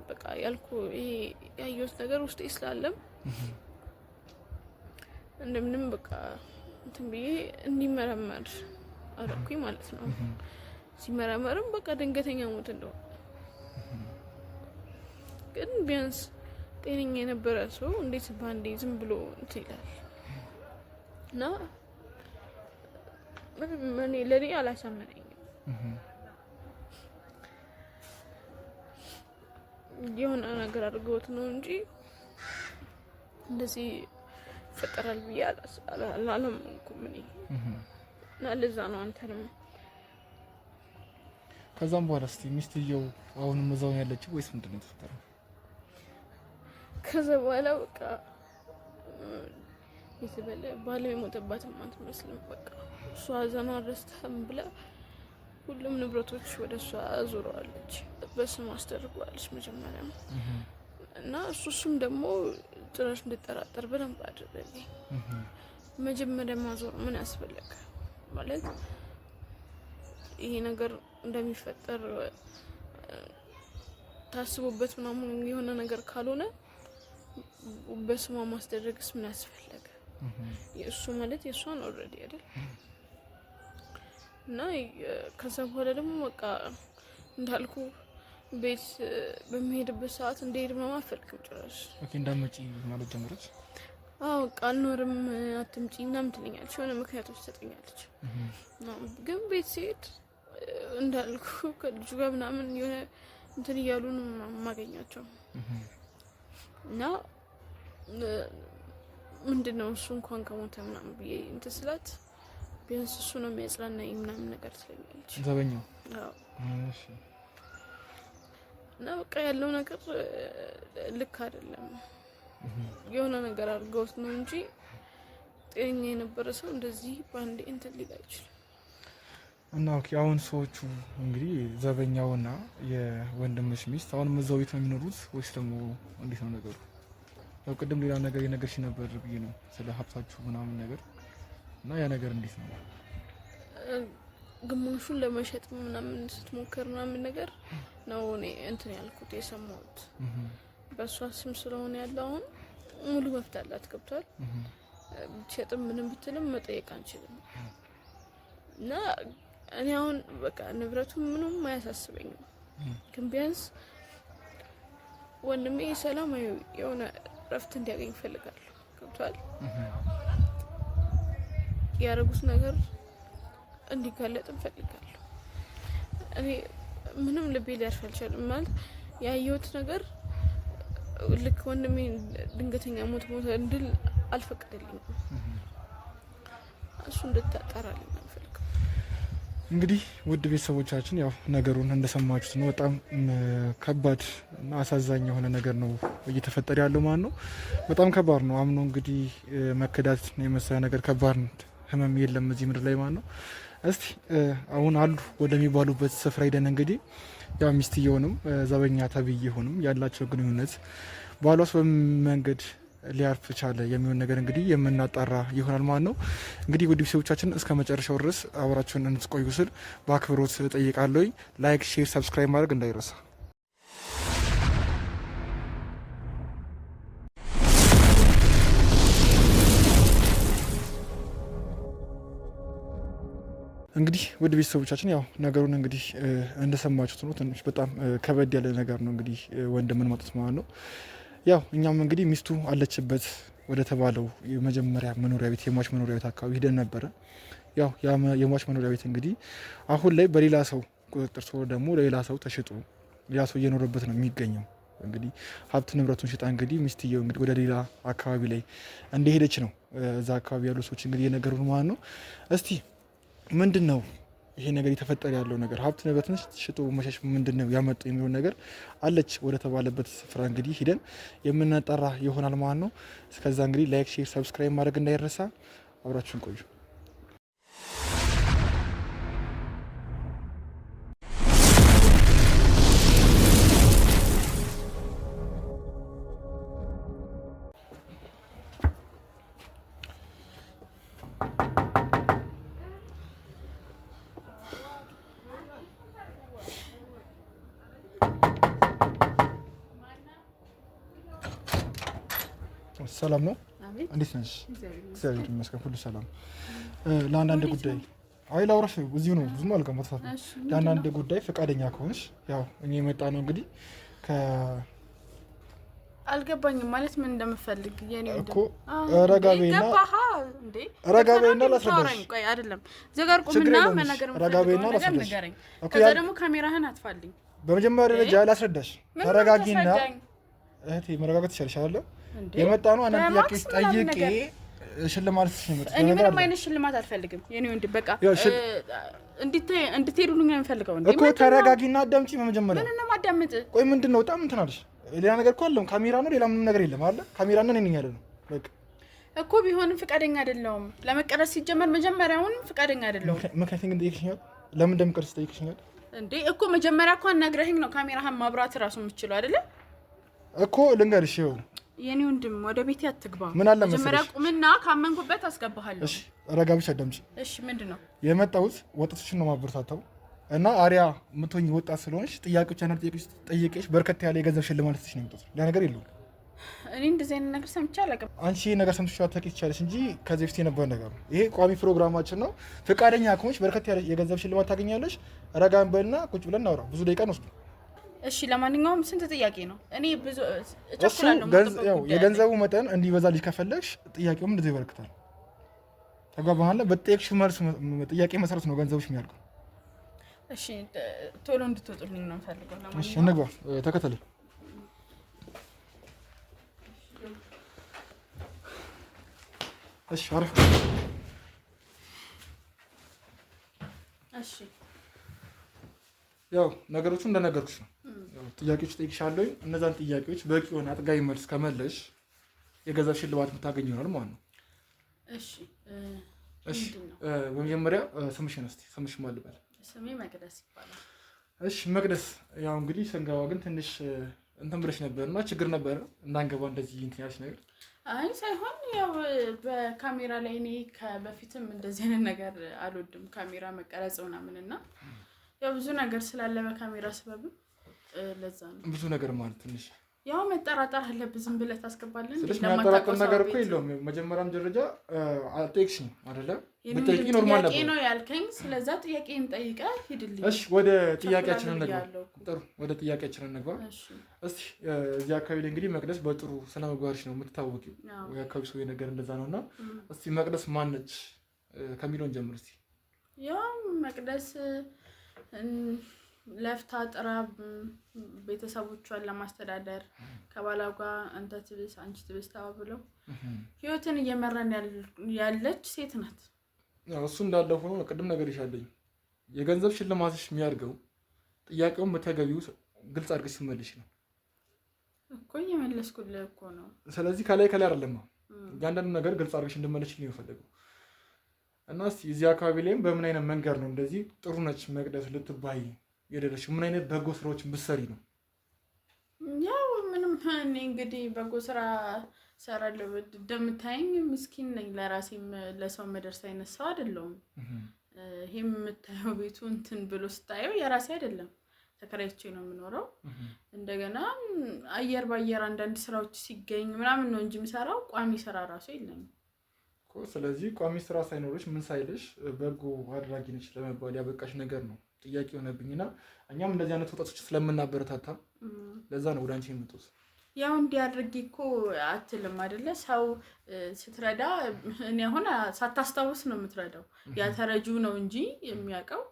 በቃ ያልኩ ይሄ ያየሁት ነገር ውስጤ ስላለም እንደምንም በቃ እንትን ብዬ እንዲመረመር አደረኩኝ ማለት ነው። ሲመረመርም በቃ ድንገተኛ ሞት እንደሆነ ግን ቢያንስ ጤነኛ የነበረ ሰው እንዴት ባንዴ ዝም ብሎ እንትን ይላል? እና ምን ለኔ አላሳመነኝም። የሆነ ነገር አድርገውት ነው እንጂ እንደዚህ ይፈጠራል ብዬ አላመንኩም እኔ። እና ለዛ ነው አንተንም ከዛም በኋላ እስቲ ሚስትየው አሁንም እዛው ያለችው ወይስ ምንድን ነው የተፈጠረው? ከዛ በኋላ በቃ ይተበለ ባለ የሞተባትም አትመስልም። በቃ እሷ ሀዘኗ ረስታም ብላ ሁሉም ንብረቶች ወደ እሷ አዙረዋለች። በስም አስደርጓለች መጀመሪያ እና እሱም ደግሞ ጭራሽ እንድጠራጠር በደንብ አደረገኝ። መጀመሪያ ማዞር ምን ያስፈልግ ማለት ይሄ ነገር እንደሚፈጠር ታስቦበት ምናምን የሆነ ነገር ካልሆነ በስሟ ማስደረግስ ምን ያስፈልግ? የእሱ ማለት የእሷን ኦልሬዲ አይደል? እና ከዛ በኋላ ደግሞ በቃ እንዳልኩ ቤት በሚሄድበት ሰዓት እንደሄድ ምናምን አልፈልግም ጭራሽ። ኦኬ እንዳትመጪ ማለት ጀመረች? አዎ በቃ አልኖርም አትምጪ ምናምን ትለኛለች፣ የሆነ ምክንያቶች ትሰጠኛለች። ግን ቤት ሲሄድ እንዳልኩ ከልጁ ጋር ምናምን የሆነ እንትን እያሉ ነው የማገኛቸው። እና ምንድነው እሱ እንኳን ከሞተ ምናምን ብዬ እንትን ስላት ቢያንስ እሱ ነው የሚያጽናናኝ ምናምን ነገር ትለኛለች። ዘበኛው? አዎ። እሺ። እና በቃ ያለው ነገር ልክ አይደለም። የሆነ ነገር አድርገውት ነው እንጂ ጤነኛ የነበረ ሰው እንደዚህ ባንዴ እንትን ሊል አይችልም። እና ኦኬ አሁን ሰዎቹ እንግዲህ ዘበኛውና የወንድምሽ ሚስት አሁን እዛው ቤት ነው የሚኖሩት ወይስ ደግሞ እንዴት ነው ነገሩ? ያው ቅድም ሌላ ነገር የነገርሽ ነበር ብዬ ነው ስለ ሀብታችሁ ምናምን ነገር እና ያ ነገር እንዴት ነው? ግማሹን ለመሸጥ ምናምን ስትሞክር ምናምን ነገር ነው እኔ እንትን ያልኩት የሰማሁት። በእሷ ስም ስለሆነ ያለው አሁን ሙሉ መብት አላት። ገብቷል? ብትሸጥም ምንም ብትልም መጠየቅ አንችልም። እና እኔ አሁን በቃ ንብረቱ ምንም አያሳስበኝም፣ ግን ቢያንስ ወንድሜ ሰላማዊ የሆነ ረፍት እንዲያገኝ ይፈልጋል። ገብቷል? ያደረጉት ነገር እንዲጋለጥ እንፈልጋለሁ። እኔ ምንም ልቤ ሊያርፍ አልቻለም። ማለት ያየሁት ነገር ልክ ወንድሜ ድንገተኛ ሞት እንድል አልፈቀደልኝም። እሱ እንድታጣራልኝ አንፈልግም። እንግዲህ ውድ ቤተሰቦቻችን ያው ነገሩን እንደሰማችሁት ነው። በጣም ከባድ እና አሳዛኝ የሆነ ነገር ነው እየተፈጠረ ያለው ማለት ነው። በጣም ከባድ ነው። አምኖ እንግዲህ መከዳት የመሰለ ነገር ከባድ ነው። ህመም የለም እዚህ ምድር ላይ ማለት ነው። እስቲ አሁን አሉ ወደሚባሉበት ስፍራ ሄደን እንግዲህ ያው ሚስትየውንም ዘበኛ ተብዬውንም ያላቸው ግንኙነት ባሏስ በመንገድ ሊያርፍ ቻለ የሚሆን ነገር እንግዲህ የምናጣራ ይሆናል ማለት ነው። እንግዲህ ውድ ቤተሰቦቻችን እስከ መጨረሻው ድረስ አብራችሁን እንድትቆዩ ስል በአክብሮት ጠይቃለሁ። ላይክ፣ ሼር፣ ሰብስክራይብ ማድረግ እንዳይረሳ። እንግዲህ ውድ ቤተሰቦቻችን ያው ነገሩን እንግዲህ እንደሰማችሁት ነው። ትንሽ በጣም ከበድ ያለ ነገር ነው እንግዲህ ወንድምን ማጣት ማለት ነው። ያው እኛም እንግዲህ ሚስቱ አለችበት ወደ ተባለው የመጀመሪያ መኖሪያ ቤት የሟች መኖሪያ ቤት አካባቢ ሄደን ነበረ። ያው የሟች መኖሪያ ቤት እንግዲህ አሁን ላይ በሌላ ሰው ቁጥጥር ስር ደግሞ ለሌላ ሰው ተሽጦ ሌላ ሰው እየኖረበት ነው የሚገኘው። እንግዲህ ሀብት ንብረቱን ሽጣ እንግዲህ ሚስትየው እንግዲህ ወደ ሌላ አካባቢ ላይ እንደሄደች ነው እዛ አካባቢ ያሉ ሰዎች እንግዲህ የነገሩን ማለት ነው። እስቲ ምንድን ነው ይሄ ነገር የተፈጠረ ያለው ነገር? ሀብት ንብረትን ሽጦ መሸሽ ምንድን ነው ያመጡ የሚሆን ነገር አለች ወደ ተባለበት ስፍራ እንግዲህ ሂደን የምናጠራ ይሆናል ማለት ነው። እስከዛ እንግዲህ ላይክ፣ ሼር፣ ሰብስክራይብ ማድረግ እንዳይረሳ። አብራችሁን ቆዩ። ሰላም ነው? እንዴት ነሽ? እግዚአብሔር ይመስገን ሁሉ ሰላም። ለአንዳንድ ጉዳይ አይ ላውራሽ እዚሁ ነው ብዙም አልቀመጥኩም። ለአንዳንድ ጉዳይ ፈቃደኛ ከሆንሽ ያው እኔ የመጣ ነው እንግዲህ አልገባኝም ማለት ምን እንደምፈልግ የኔ እኮ ረጋቤና ላስረዳሽ። ቆይ አይደለም ዘጋር ቁምና መናገር ረጋቤና ላስረዳሽ። ከዛ ደግሞ ካሜራህን አጥፋልኝ። በመጀመሪያ ደረጃ ላስረዳሽ። ተረጋጊና እህቴ መረጋጋት ይሻልሻል። የመጣ ነው አንድ ጥያቄ ጠይቄ ሽልማት ሲመጣ እኔ ምንም አይነት ሽልማት አልፈልግም የኔ ወንድ በቃ እንድትሄዱልኝ ነው የምፈልገው እኮ። ተረጋጊና አዳምጪ። በመጀመሪያ ምን ነው ማዳምጥ? ቆይ ምንድነው በጣም እንትን አለሽ? ሌላ ነገር እኮ አለም። ካሜራ ነው ሌላ ምንም ነገር የለም አለ። ካሜራና እኔ ነኝ ያለ ነው በቃ እኮ። ቢሆንም ፍቃደኛ አይደለሁም ለመቀረጽ። ሲጀመር መጀመሪያውን ፍቃደኛ አይደለሁም። ምክንያቱም ግን ጠይቅሽኛል። ለምን እንደምቀርጽ ጠይቅሽኛል እንዴ እኮ። መጀመሪያ እኮ አናግረኸኝ ነው ካሜራህን ማብራት እራሱ የምትችለው አይደለ እኮ። ልንገርሽ ይኸው የኔ ወንድም ወደ ቤቴ አትግባ። ምን አለ መሰለሽ መጀመሪያ ቁምና ካመንኩበት አስገባሃለሁ። እሺ ረጋ ብቻ አዳምጪ። እሺ ምንድነው የመጣሁት? ወጣቶችን ነው ማበረታታው እና አሪያ የምትሆኝ ወጣት ስለሆንሽ ጥያቄዎች እና ጠይቄሽ በርከት ያለ የገንዘብ ሽልማት ልትሽ ነው የምትወጣው። ያ ነገር የለውም። እኔ እንደዚህ አይነት ነገር ሰምቼ አላውቅም። አንቺ ነገር ሰምተሽ አታውቂ ትችያለሽ እንጂ ከዚህ በፊት የነበረ ነገር ነው። ይሄ ቋሚ ፕሮግራማችን ነው። ፈቃደኛ ከሆንሽ በርከት ያለ የገንዘብ ሽልማት ታገኛለሽ። ረጋን በልና ቁጭ ብለን እናውራ። ብዙ ደቂቃ እንወስድ። እሺ ለማንኛውም ስንት ጥያቄ ነው? እኔ ብዙ እቸኩላለሁ። ያው የገንዘቡ መጠን እንዲበዛልሽ ከፈለግሽ ጥያቄውም እንደዚህ ይበረክታል። ተጓባሃለ። በጠየቅሽ መልስ ጥያቄ መሰረት ነው ገንዘብሽ የሚያልቀው። እሺ ቶሎ እንድትወጡልኝ ነው የምፈልገው። ለማንኛውም እሺ እንግባ። ተከተለኝ። እሺ አሪፍ። እሺ ያው ነገሮቹ እንደነገርኩሽ ነው። ጥያቄዎች ጠይቅሻለሁ። እነዛን ጥያቄዎች በቂ የሆነ አጥጋቢ መልስ ከመለሽ የገንዘብ ሽልማት የምታገኝ ይሆናል ማለት ነው። እሺ እሺ። በመጀመሪያ ስምሽን እስቲ ስምሽ ማን ልበል? ስሜ መቅደስ ይባላል። እሺ መቅደስ፣ ያው እንግዲህ ስንገባ ግን ትንሽ እንትን ብለሽ ነበርና ችግር ነበረ እንዳንገባ እንደዚህ እንትን ያልሽ ነገር? አይ ሳይሆን ያው በካሜራ ላይ እኔ በፊትም እንደዚህ አይነት ነገር አልወድም፣ ካሜራ መቀረጽ ምናምንና ያው ብዙ ነገር ስላለ በካሜራ ስበብ ለዛ ነው። ብዙ ነገር ማለት ትንሽ ያው መጠራጠር አለብህ። ዝም ብለህ ታስገባለህ። ስለዚህ የሚያጠራጥር ነገር እኮ የለውም። መጀመሪያም ደረጃ አልጠየቅሽኝ አይደለ? ብትጠይቂ ኖርማል ነበር። ጥያቄ ነው ያልከኝ። ስለዛ ጥያቄን ጠይቀህ ሂድልኝ። እሺ ወደ ጥያቄያችን እንግባ። ጥሩ ወደ ጥያቄያችን እንግባ። እስቲ እዚህ አካባቢ ላይ እንግዲህ መቅደስ በጥሩ ስነ ምግባርሽ ነው የምትታወቂው። የአካባቢ ሰው ነገር እንደዛ ነውና እስቲ መቅደስ ማነች ከሚለውን ጀምር እስቲ። ያው መቅደስ ለፍታ ጥራ ቤተሰቦቿን ለማስተዳደር ከባሏ ጋር አንተ ትብስ አንቺ ትብስ ተባብለው ህይወትን እየመራን ያለች ሴት ናት። እሱ እንዳለ ሆኖ ቅድም ነገር ይሻለኝ የገንዘብ ሽልማትሽ የሚያድገው ጥያቄውን በተገቢው ግልጽ አድርገሽ ስትመልሽ ነው እኮ። እየመለስኩልህ እኮ ነው። ስለዚህ ከላይ አይደለም ያንዳንዱ ነገር ግልጽ አድርገሽ እንድመለሽ ነው የፈለገው። እና እስቲ እዚህ አካባቢ ላይም በምን አይነት መንገድ ነው እንደዚህ ጥሩ ነች መቅደስ ልትባይ የደረስሽው? ምን አይነት በጎ ስራዎችን ብትሰሪ ነው? ያው ምንም እኔ እንግዲህ በጎ ስራ ሰራለሁ። እንደምታየኝ ምስኪን ነኝ። ለራሴም ለሰው መደርስ አይነት ሰው አይደለሁም። ይሄም የምታየው ቤቱ እንትን ብሎ ስታየው የራሴ አይደለም፣ ተከራይቼ ነው የምኖረው። እንደገና አየር ባየር አንዳንድ ስራዎች ሲገኝ ምናምን ነው እንጂ የምሰራው ቋሚ ስራ ራሱ የለኝም። ስለዚህ ቋሚ ስራ ሳይኖርሽ ምን ሳይልሽ በጎ አድራጊ ነች ለመባል ያበቃሽ ነገር ነው ጥያቄ ሆነብኝና እኛም እንደዚህ አይነት ወጣቶች ስለምናበረታታ ለዛ ነው ወደ አንቺ የምትወስ። ያው እንዲያድርጊ እኮ አትልም አይደለ? ሰው ስትረዳ እኔ አሁን ሳታስታውስ ነው የምትረዳው። ያ ተረጁ ነው እንጂ የሚያውቀው።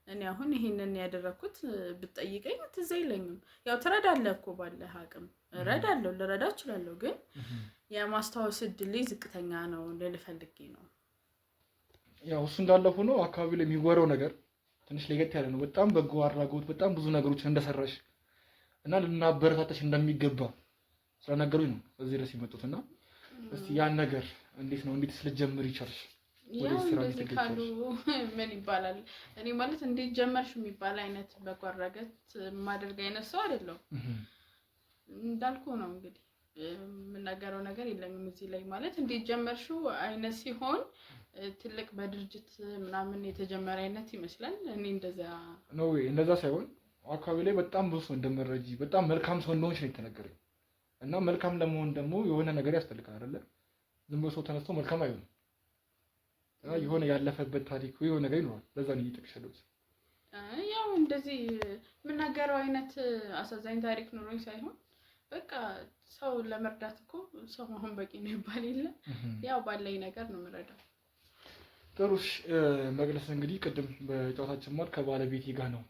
እኔ አሁን ይሄንን ያደረኩት ብትጠይቀኝ ትዝ አይለኝም። ያው ትረዳለህ እኮ ባለህ አቅም እረዳለሁ፣ ልረዳ እችላለሁ። ግን የማስታወስ እድል ዝቅተኛ ነው ልል ፈልጌ ነው። ያው እሱ እንዳለ ሆኖ አካባቢ ላይ የሚወራው ነገር ትንሽ ለየት ያለ ነው። በጣም በጎ አድራጎት በጣም ብዙ ነገሮችን እንደሰራሽ እና ልናበረታታሽ እንደሚገባ ስለነገሩኝ ነው እዚህ ድረስ የመጡትና እስቲ ያን ነገር እንዴት ነው እንዴት ልትጀምሪ ይቻልሽ? ያው እንደዚህ ካሉ ምን ይባላል? እኔ ማለት እንዴት ጀመርሽ የሚባል አይነት በጎ አድራጎት ማድረግ አይነት ሰው አይደለሁም። እንዳልኩ ነው እንግዲህ የምናገረው ነገር የለኝም እዚህ ላይ። ማለት እንዴት ጀመርሽው አይነት ሲሆን ትልቅ በድርጅት ምናምን የተጀመረ አይነት ይመስላል። እኔ እንደዛ ነው ወይ? እንደዛ ሳይሆን አካባቢ ላይ በጣም ብዙ ሰው እንደመረጂ በጣም መልካም ሰው እንደሆንሽ ነው የተነገረኝ። እና መልካም ለመሆን ደግሞ የሆነ ነገር ያስፈልጋል አይደለ? ዝም ብሎ ሰው ተነስቶ መልካም አይሆንም። የሆነ ያለፈበት ታሪክ የሆነ ነገር ይኖራል። ለዛ ነው እየጠቅሻለሁት። ያው እንደዚህ የምናገረው አይነት አሳዛኝ ታሪክ ኖሮኝ ሳይሆን በቃ ሰው ለመርዳት እኮ ሰው መሆን በቂ ነው ይባል የለ። ያው ባለኝ ነገር ነው የምረዳው። ጥሩሽ መቅደስ እንግዲህ ቅድም በጨዋታችን ማለት ከባለቤቴ ጋር ነው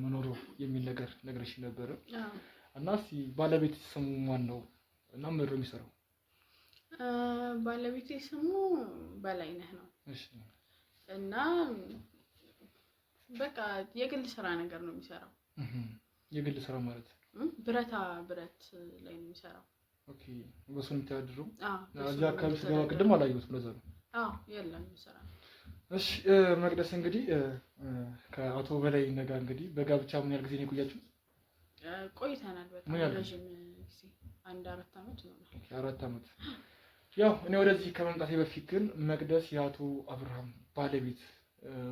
መኖሩ የሚል ነገር ነግረሽ ነበረ እና እስኪ ባለቤት ስሙ ማን ነው እና ምንድን ነው የሚሰራው? ባለቤቴ ስሙ በላይነህ ነው። እሺ። እና በቃ የግል ስራ ነገር ነው የሚሰራው። የግል ስራ ማለት ብረታ ብረት ላይ ነው የሚሰራው። ኦኬ። በሱ ነው የምታድረው? እዚህ አካባቢ ስገባ ቅድም አላየሁትም ለዛ ነው። የለም ስራ። እሺ መቅደስ እንግዲህ ከአቶ በላይነህ ጋር እንግዲህ በጋብቻ ምን ያህል ጊዜ ነው የቆያችሁት? ቆይተናል በጣም ረጅም ጊዜ 4 አመት ነው። 4 አመት። ያው እኔ ወደዚህ ከመምጣቴ በፊት ግን መቅደስ የአቶ አብርሃም ባለቤት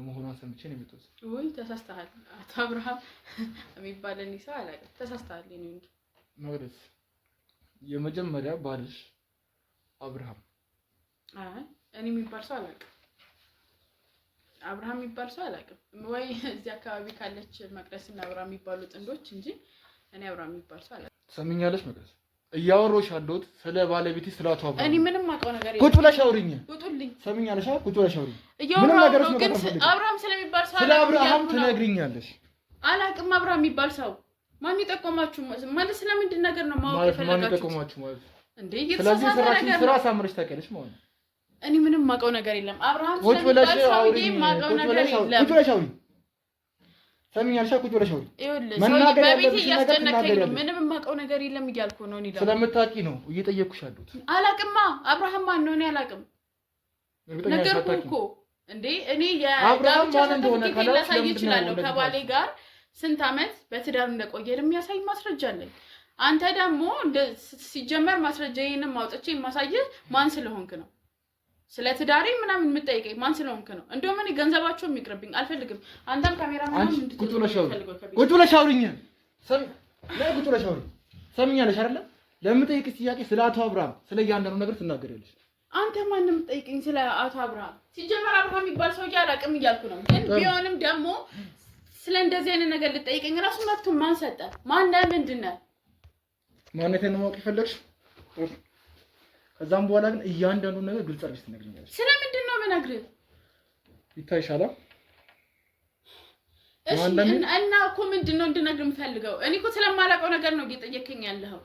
መሆኗን ሰምቼ ነው የመጣሁት። ወይ ተሳስተሃል። አቶ አብርሃም የሚባለን ሰው አላውቅም። ተሳስተሃል። እኔ እንጂ መቅደስ የመጀመሪያ ባልሽ አብርሃም? እኔ የሚባል ሰው አላውቅም። አብርሃም የሚባል ሰው አላውቅም። ወይ እዚህ አካባቢ ካለች መቅደስና አብርሃም የሚባሉ ጥንዶች እንጂ እኔ አብርሃም የሚባል ሰው አላውቅም። ሰምኛለሽ መቅደስ? እያወራሁሽ ያለሁት ስለ ባለቤቴ ስለ አቶ አብርሃም። እኔ ምንም አውቀው ነገር የለም። ቁጭ ብለሽ አውሪኝ። ውጡልኝ። ሰምኛለሽ? ቁጭ ብለሽ አውሪኝ። ምንም ነገር ግን አብርሃም ስለሚባል ሰው ስለ አብርሃም ትነግሪኛለሽ? አላውቅም። አብርሃም የሚባል ሰው ማን ይጠቆማችሁ ማለት ስለምንድን ነገር ነው ማወቅ የፈለጋችሁት? ማን ይጠቆማችሁ ማለት እንዴ? ስለዚህ ስራ ሳምረሽ ታውቂያለሽ ማለት ነው። እኔ ምንም ማውቀው ነገር የለም። አብርሃም ስለሚባል ሰው ማውቀው ነገር የለም። ቁጭ ብለሽ አውሪኝ። ሰምኛለሽ? ቁጭ ብለሽ አውሪኝ። መናገር ያለብሽ ነገር ትናገሪያለሽ። ምንም ማውቀው ነገር የለም እያልኩ ነው። እኔ ደግሞ ስለምታውቂ ነው እየጠየቅኩሽ ያለሁት። አላውቅማ። አብርሃም ማን ነው? እኔ አላውቅም። ነገርኩህ እኮ እንዴ። እኔ የአብርሃም ማን እንደሆነ ካላሳይ ይችላል። ከባሌ ጋር ስንት አመት በትዳር እንደቆየ የሚያሳይ ማስረጃ አለኝ። አንተ ደግሞ ሲጀመር ማስረጃዬንም አውጥቼ የማሳየህ ማን ስለሆንክ ነው? ስለ ትዳሬ ምናምን የምጠይቀኝ ማን ስለሆንክ ነው? እንደውም እኔ ገንዘባቸው የሚቅርብኝ አልፈልግም። አንተም ካሜራማን እንድትፈልገው ቁጭ ብለሽ አውሪኝ። ቁጭ ብለሽ አውሪኝ። ሰምኛለሽ አይደለ? ለምጠይቅሽ ጥያቄ ስለ አቶ አብርሃም ስለ እያንዳንዱ ነገር ትናገሪያለሽ። አንተ ማንም የምትጠይቀኝ ስለ አቶ አብርሃም? ሲጀመር አብርሃም የሚባል ሰውዬ አላውቅም እያልኩ ነው። ግን ቢሆንም ደግሞ ስለ እንደዚህ አይነት ነገር ልጠይቀኝ ራሱ መብቱን ማን ሰጠ? ማን ነህ? ምንድን ነህ? ማንነቴን ማወቅ ይፈልግሽ? ከዛም በኋላ ግን እያንዳንዱ ነገር ግልጽ አድርገሽ ትነግሪኛለሽ። ስለምንድን ነው የምነግርህ? ይታይሻል? እሺ እና እኮ ምንድን ነው እንድነግርህ የምፈልገው? እኔ እኮ ስለማላውቀው ነገር ነው እየጠየከኝ ያለኸው።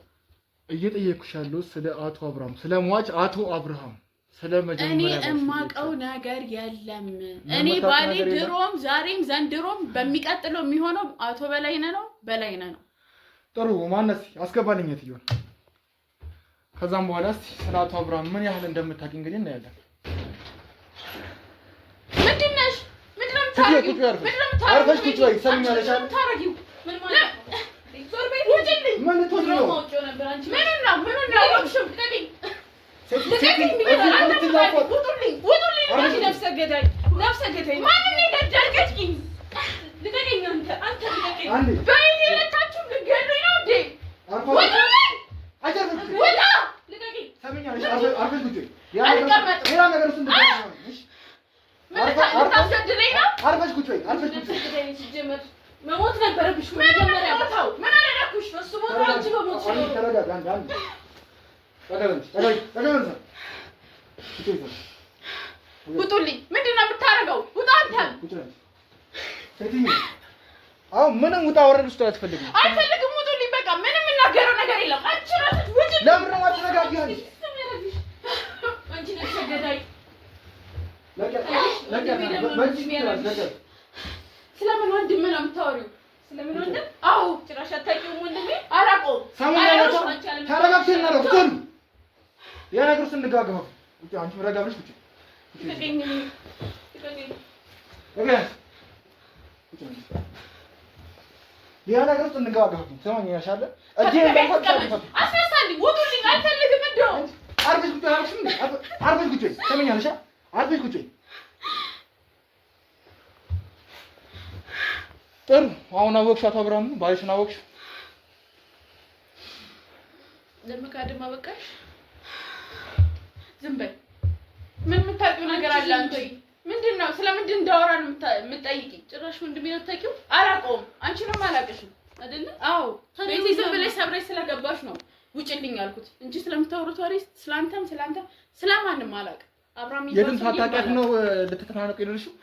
እየጠየኩሽ ያለው ስለ አቶ አብርሃም፣ ስለ ሟች አቶ አብርሃም፣ ስለ መጀመሪያ እኔ የማውቀው ነገር የለም። እኔ ባሌ ድሮም ዛሬም ዘንድሮም በሚቀጥለው የሚሆነው አቶ በላይነህ ነው። በላይነህ ነው። ጥሩ ማነስ አስገባልኝ እትዬው። ከዛም በኋላ እስቲ ስለ አቶ አብርሃም ምን ያህል እንደምታውቂ እንግዲህ እናያለን። ምንድን ነሽ? ምንድን ነው የምታረጊው? አርፈሽ ቁጭ በይ። ሰምኛለሽ አይደል? ታረጊው ምን ማለት ነው? ዞር በይ። ውጪልኝ። ምን ትወጪው? ምኑን ነው? ምኑን ነው? ልቀቂኝ። ልቀቂኝ። ውጡልኝ። ውጡልኝ። አንቺ ነፍሰ ገዳይ፣ ነፍሰ ገዳይ። ማንን የገደልከኝ? ልቀቂኝ። አንተ ልቀቂኝ። በይኔ ሁለታችሁም ልትገሉኝ ነው እንዴ? ውጡልኝ። ውጣ። ልቀቂኝ። ሰምኛለሽ? አርፈሽ ቁጭ በይ። ሌላ ነገር ውስጥ እንደምትገኝ ልታስገድለኝ ነው? አርፈሽ ቁጭ በይ። አርፈሽ ቁጭ በይ። ሲጀመር መሞት ነበረብሽ። መጀመሪያ ቦታው ምን አደረኩሽ? እሱ ቦታ አንቺ በሞት ነው። ተረጋጋ። አንድ ውጡልኝ። ምንድን ነው የምታደርገው? ውጣ። አንተ አሁን ምንም ውጣ ወረድ ውስጥ አትፈልግም። አልፈልግም። ውጡልኝ። በቃ ምንም የምናገረው ነገር የለም። አንቺ ራስሽ ውጪ። ለምን ነው አትረጋጊው? አንቺ ነሽ ገዳይ። ስለምን ወንድም ነው የምታወሪው? ስለምን ወንድም? አዎ ጭራሽ አታውቂውም ወንድሜ? አላውቀውም። ተረጋግተን ነው ቁጥሩ ያ ነገር ውስጥ እንጋጋው። ውጪ። አንቺ ረጋ ብለሽ ውጪ። ልቀቂኝ። ልቀቂኝ። ያ ነገር ውስጥ እንጋጋው። ሰማኛሻለ? እጄ እንዳይፈታ አስነሳልኝ። ውጡልኝ። አልፈልግም። እንደው አርፈሽ ቁጭ አልሽኝ። አርፈሽ ቁጭ። ሰማኛለሽ? አርፈሽ ቁጭ። ጥሩ። አሁን አወቅሽ አቶ አብርሃም ባልሽን አወቅሽ? ለመካደም አበቃሽ? ዝም በይ። ምን የምታውቂው ነገር አለ አንቺ? ምን ነው ስለምንድን እንዳወራ ነው የምትጠይቂኝ? ጭራሽ ወንድሜን አታውቂው? አላውቀውም። አንቺንም አላውቅሽም አይደለ? አዎ ቤቴ ዝም ብለሽ ሰብረሽ ስለገባሽ ነው ውጭልኝ ያልኩት እንጂ ስለምታወሩት ወሬ ስላንተም ስለማንም አላውቅም። አብራም የትም ሳታውቂያት ነው ልትተናነቁ የደረሽው?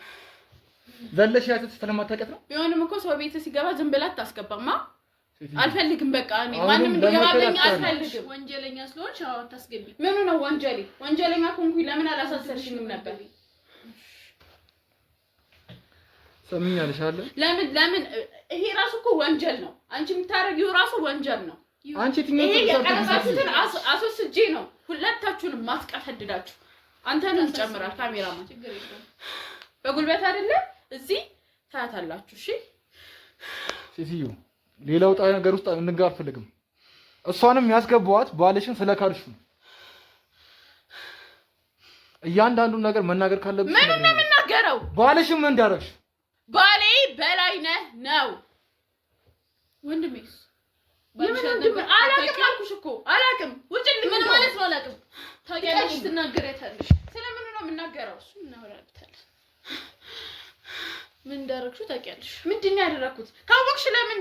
ዘለሽ ያት ስለማታውቂያት ነው። ቢሆንም እኮ ሰው ቤት ሲገባ ዝም ብላ አታስገባማ። አልፈልግም በቃ እኔ ማንንም እንዲገባብኝ አልፈልግም። ወንጀለኛ ስለሆንሽ አዎ አታስገቢ። ምኑ ነው ወንጀሌ? ወንጀለኛ ኮንኩኝ ለምን አላሳሰርሽኝም ነበር? ሰምኛለሽ አለ ለምን ይሄ ራሱ እኮ ወንጀል ነው። አንቺ የምታረጊው ራሱ ወንጀል ነው። አንቺ ትኛው ይሄ የቀረጻችሁትን አስወስጄ ነው ሁለታችሁንም ማስቀፈድዳችሁ። አንተንም ጨምራል ካሜራማን ችግር የለም። በጉልበት አይደለ እዚህ ታያታላችሁ። እሺ ሴትዮ ሌላው ጣይ ነገር ውስጥ እንጋር ፈልግም። እሷንም ያስገባዋት ባለሽን ስለካርሹ እያንዳንዱን ነገር መናገር ካለብሽ ምን ነው የምናገረው? ባለሽን ምን እንዳረግሽ? ባሌ በላይነህ ነው ወንድሜስ አላውቅም አልኩሽ እኮ አላውቅም። ውጭልኝ። ምን ማለት ነው አላውቅም? ታውቂያለሽ፣ ትናገሪያታለሽ። ስለምን ነው የምናገረው? እሱ እናወራበታለን። ምን እንዳደረግሽው ታውቂያለሽ? ምንድን ነው ያደረኩት? ካወቅሽ ለምን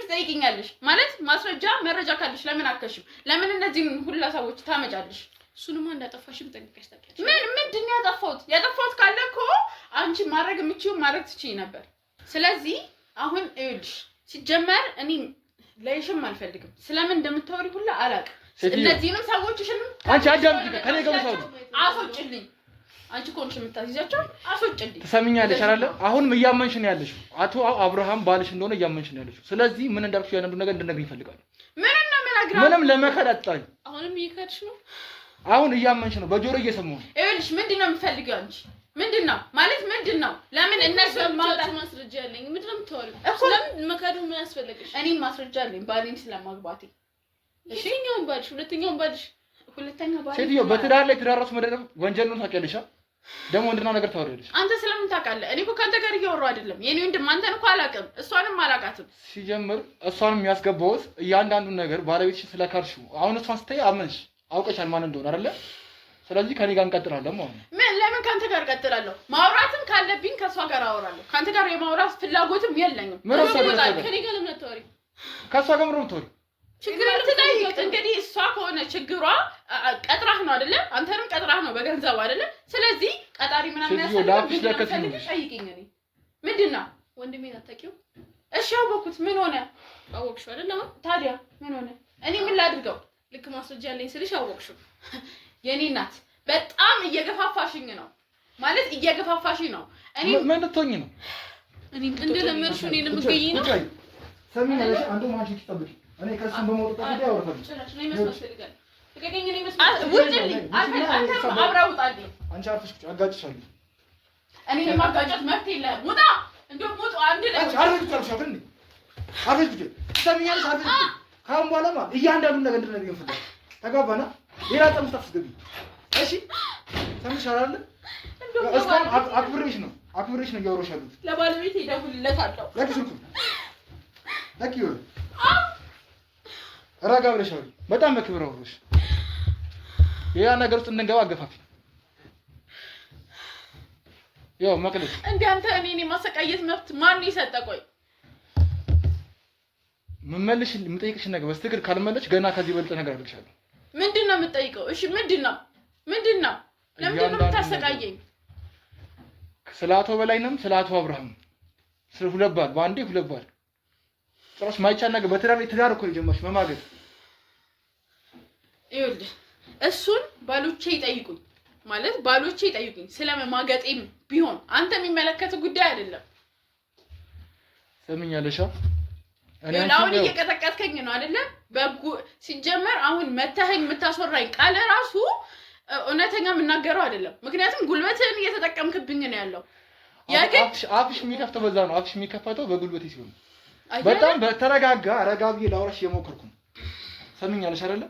ትጠይቂኛለሽ? ማለት ማስረጃ መረጃ ካለሽ ለምን አከሽም? ለምን እነዚህን ሁላ ሰዎች ታመጫለሽ? እሱንማ እንዳጠፋሽም ጠንቅቀሽ ታውቂያለሽ። ምንድን ነው ያጠፋሁት ካለ እኮ አንቺ ማድረግ የምችይው ማድረግ ትችይ ነበር። ስለዚህ አሁን ይኸውልሽ ሲጀመር እኔ ለይሽም አልፈልግም። ስለምን እንደምታወሪ ሁላ አላውቅም። እነዚህንም ሰዎችሽንም አንቺ አዳምጪ ከኔ ጋር ሰው አስወጭልኝ። አንቺ ኮንሽ የምታስይዛቸው አስወጭልኝ። ትሰሚኛለሽ አይደለ? አሁንም እያመንሽ ነው ያለሽው። አቶ አብርሃም ባልሽ እንደሆነ እያመንሽ ነው ያለሽው። ስለዚህ ምን እንዳልኩሽ ያንዱ ነገር እንድነግሪኝ ይፈልጋሉ። ምንም ለመከራ አጣኝ። አሁንም እየካድሽ ነው። አሁን እያመንሽ ነው፣ በጆሮ እየሰማሁ ነው። ይኸውልሽ ምንድነው የምትፈልጊው አንቺ? ምንድነው ማለት ምንድነው? ለምን እነሱ ማስረጃ አለኝ። ምንድነው የምታወሪው? ለምን መካዱ ምን ያስፈልግሽ? እኔም ማስረጃ አለኝ ባሌን ስለማግባቴ። እሺ የትኛውን ባልሽ? ሁለተኛው ባልሽ? ሴትዮ በትዳር ላይ ትዳር ራሱ መደረብ ወንጀል ነው ታውቂያለሽ? ደግሞ ወንድና ነገር ታወሪያለሽ። አንተ ስለምን ታውቃለህ? እኔ እኮ ካንተ ጋር እያወራሁ አይደለም። የኔ ወንድም አንተን እኮ አላውቅም፣ እሷንም አላውቃትም። ሲጀምር እሷንም የሚያስገባውት እያንዳንዱን ነገር ባለቤትሽ ስለካርሽው አሁን እሷን ስትይ አመንሽ፣ አውቀሻል ማን እንደሆነ አይደለ? ስለዚህ ከኔ ጋር እንቀጥላለን ማለት ነው። ለምን ካንተ ጋር እቀጥላለሁ? ማውራትም ካለብኝ ከሷ ጋር አወራለሁ። ካንተ ጋር የማውራት ፍላጎትም የለኝም። ከኔ ጋር ለምን አታወሪ? ከሷ ጋር ምንም ተወሪ ችግር ትጠይቅ። እንግዲህ እሷ ከሆነ ችግሯ ቀጥራህ ነው አይደለ? አንተንም ቀጥራህ ነው በገንዘብ አይደለ? ስለዚህ ቀጣሪ ምናምን ያሰልኝ ጠይቂኝ። እኔ ምንድነው ወንድሜን አታውቂው? እሺ አወኩት። ምን ሆነ? አወቅሽው አይደል? አሁን ታዲያ ምን ሆነ? እኔ ምን ላድርገው? ልክ ማስረጃ አለኝ ስልሽ አወቅሽው። የኔ እናት በጣም እየገፋፋሽኝ ነው ማለት እየገፋፋሽኝ ነው። እኔ ምን ልትሆኚ ነው? እኔ እንደለመድሽው እኔ ልምገኝ ነው። ሰሚኛለሽ? አንዱ ማንቺ ትጠብቂ። እኔ ከሱም በመውጣት ጉዳይ አወራታለሁ። ጭራሽ ነው ይመስልሻል? ተገኘኝ ነው ይመስልሻል? አንተም አብረው ውጣልኝ። አንቺ አርፈሽ አጋጭሻለሁ። እኔ ለማጋጨት መብት የለህም። ውጣ። እንደው ውጣ። አንድ ላይ አርፈሽ ታልሻል እንዴ? አርፈሽ ብቻ ሰሚኛለሽ? አርፈሽ ካሁን በኋላማ እያንዳንዱን ነገር እንድነግሪኝ እፈልጋለሁ። ተጋባና ሌላ ጠም ታስገቢ። እሺ ሰምሻል አይደል? እስካሁን አክብሬሽ ነው እያወራሽ ያሉት። ለባለቤት ይደውልለታለሁ። ለኪ ረጋ ብለሽ አውሪ። በጣም በክብር አውሪሽ። ሌላ ነገር ውስጥ እንድንገባ አገፋፊ። ያው መቅደስ እንዴ አንተ እኔን የማሰቃየት መብት ማን ይሰጠ? ቆይ መመለሽ የምጠይቅሽ ነገር በስትክክል ካልመለሽ ገና ከዚህ በልጠ ነገር አድርግሻለሁ። ምንድነው የምጠይቀው? እሺ ምንድነው? ለምንድን ነው የምታሰቃየኝ? ስለ አቶ በላይነህም ስለ አቶ አብርሃም ስለ ሁለት ባል በአንዴ ሁለት ባል ጭራሽ ማይቻል ነገር በትዳር እኮ የጀመርሽ መማገጥ። ይኸውልህ እሱን ባሎቼ ይጠይቁኝ ማለት ባሎቼ ይጠይቁኝ ስለመማገጤም ቢሆን አንተ የሚመለከት ጉዳይ አይደለም። ሰምኛለሽ? አሁን እየቀጠቀጥከኝ ነው አይደለ? ሲጀመር አሁን መተኸኝ የምታስወራኝ ቃል ራሱ እውነተኛ የምናገረው አይደለም። ምክንያቱም ጉልበትህን እየተጠቀምክብኝ ነው ያለው። አፍሽ የሚከፍተው በዛ ነው። አፍሽ የሚከፈተው በጉልበቴ ሲሆን በጣም በተረጋጋ ረጋ ብዬ ላውራሽ እየሞከርኩ ነው። ሰምኛለሽ አይደለ?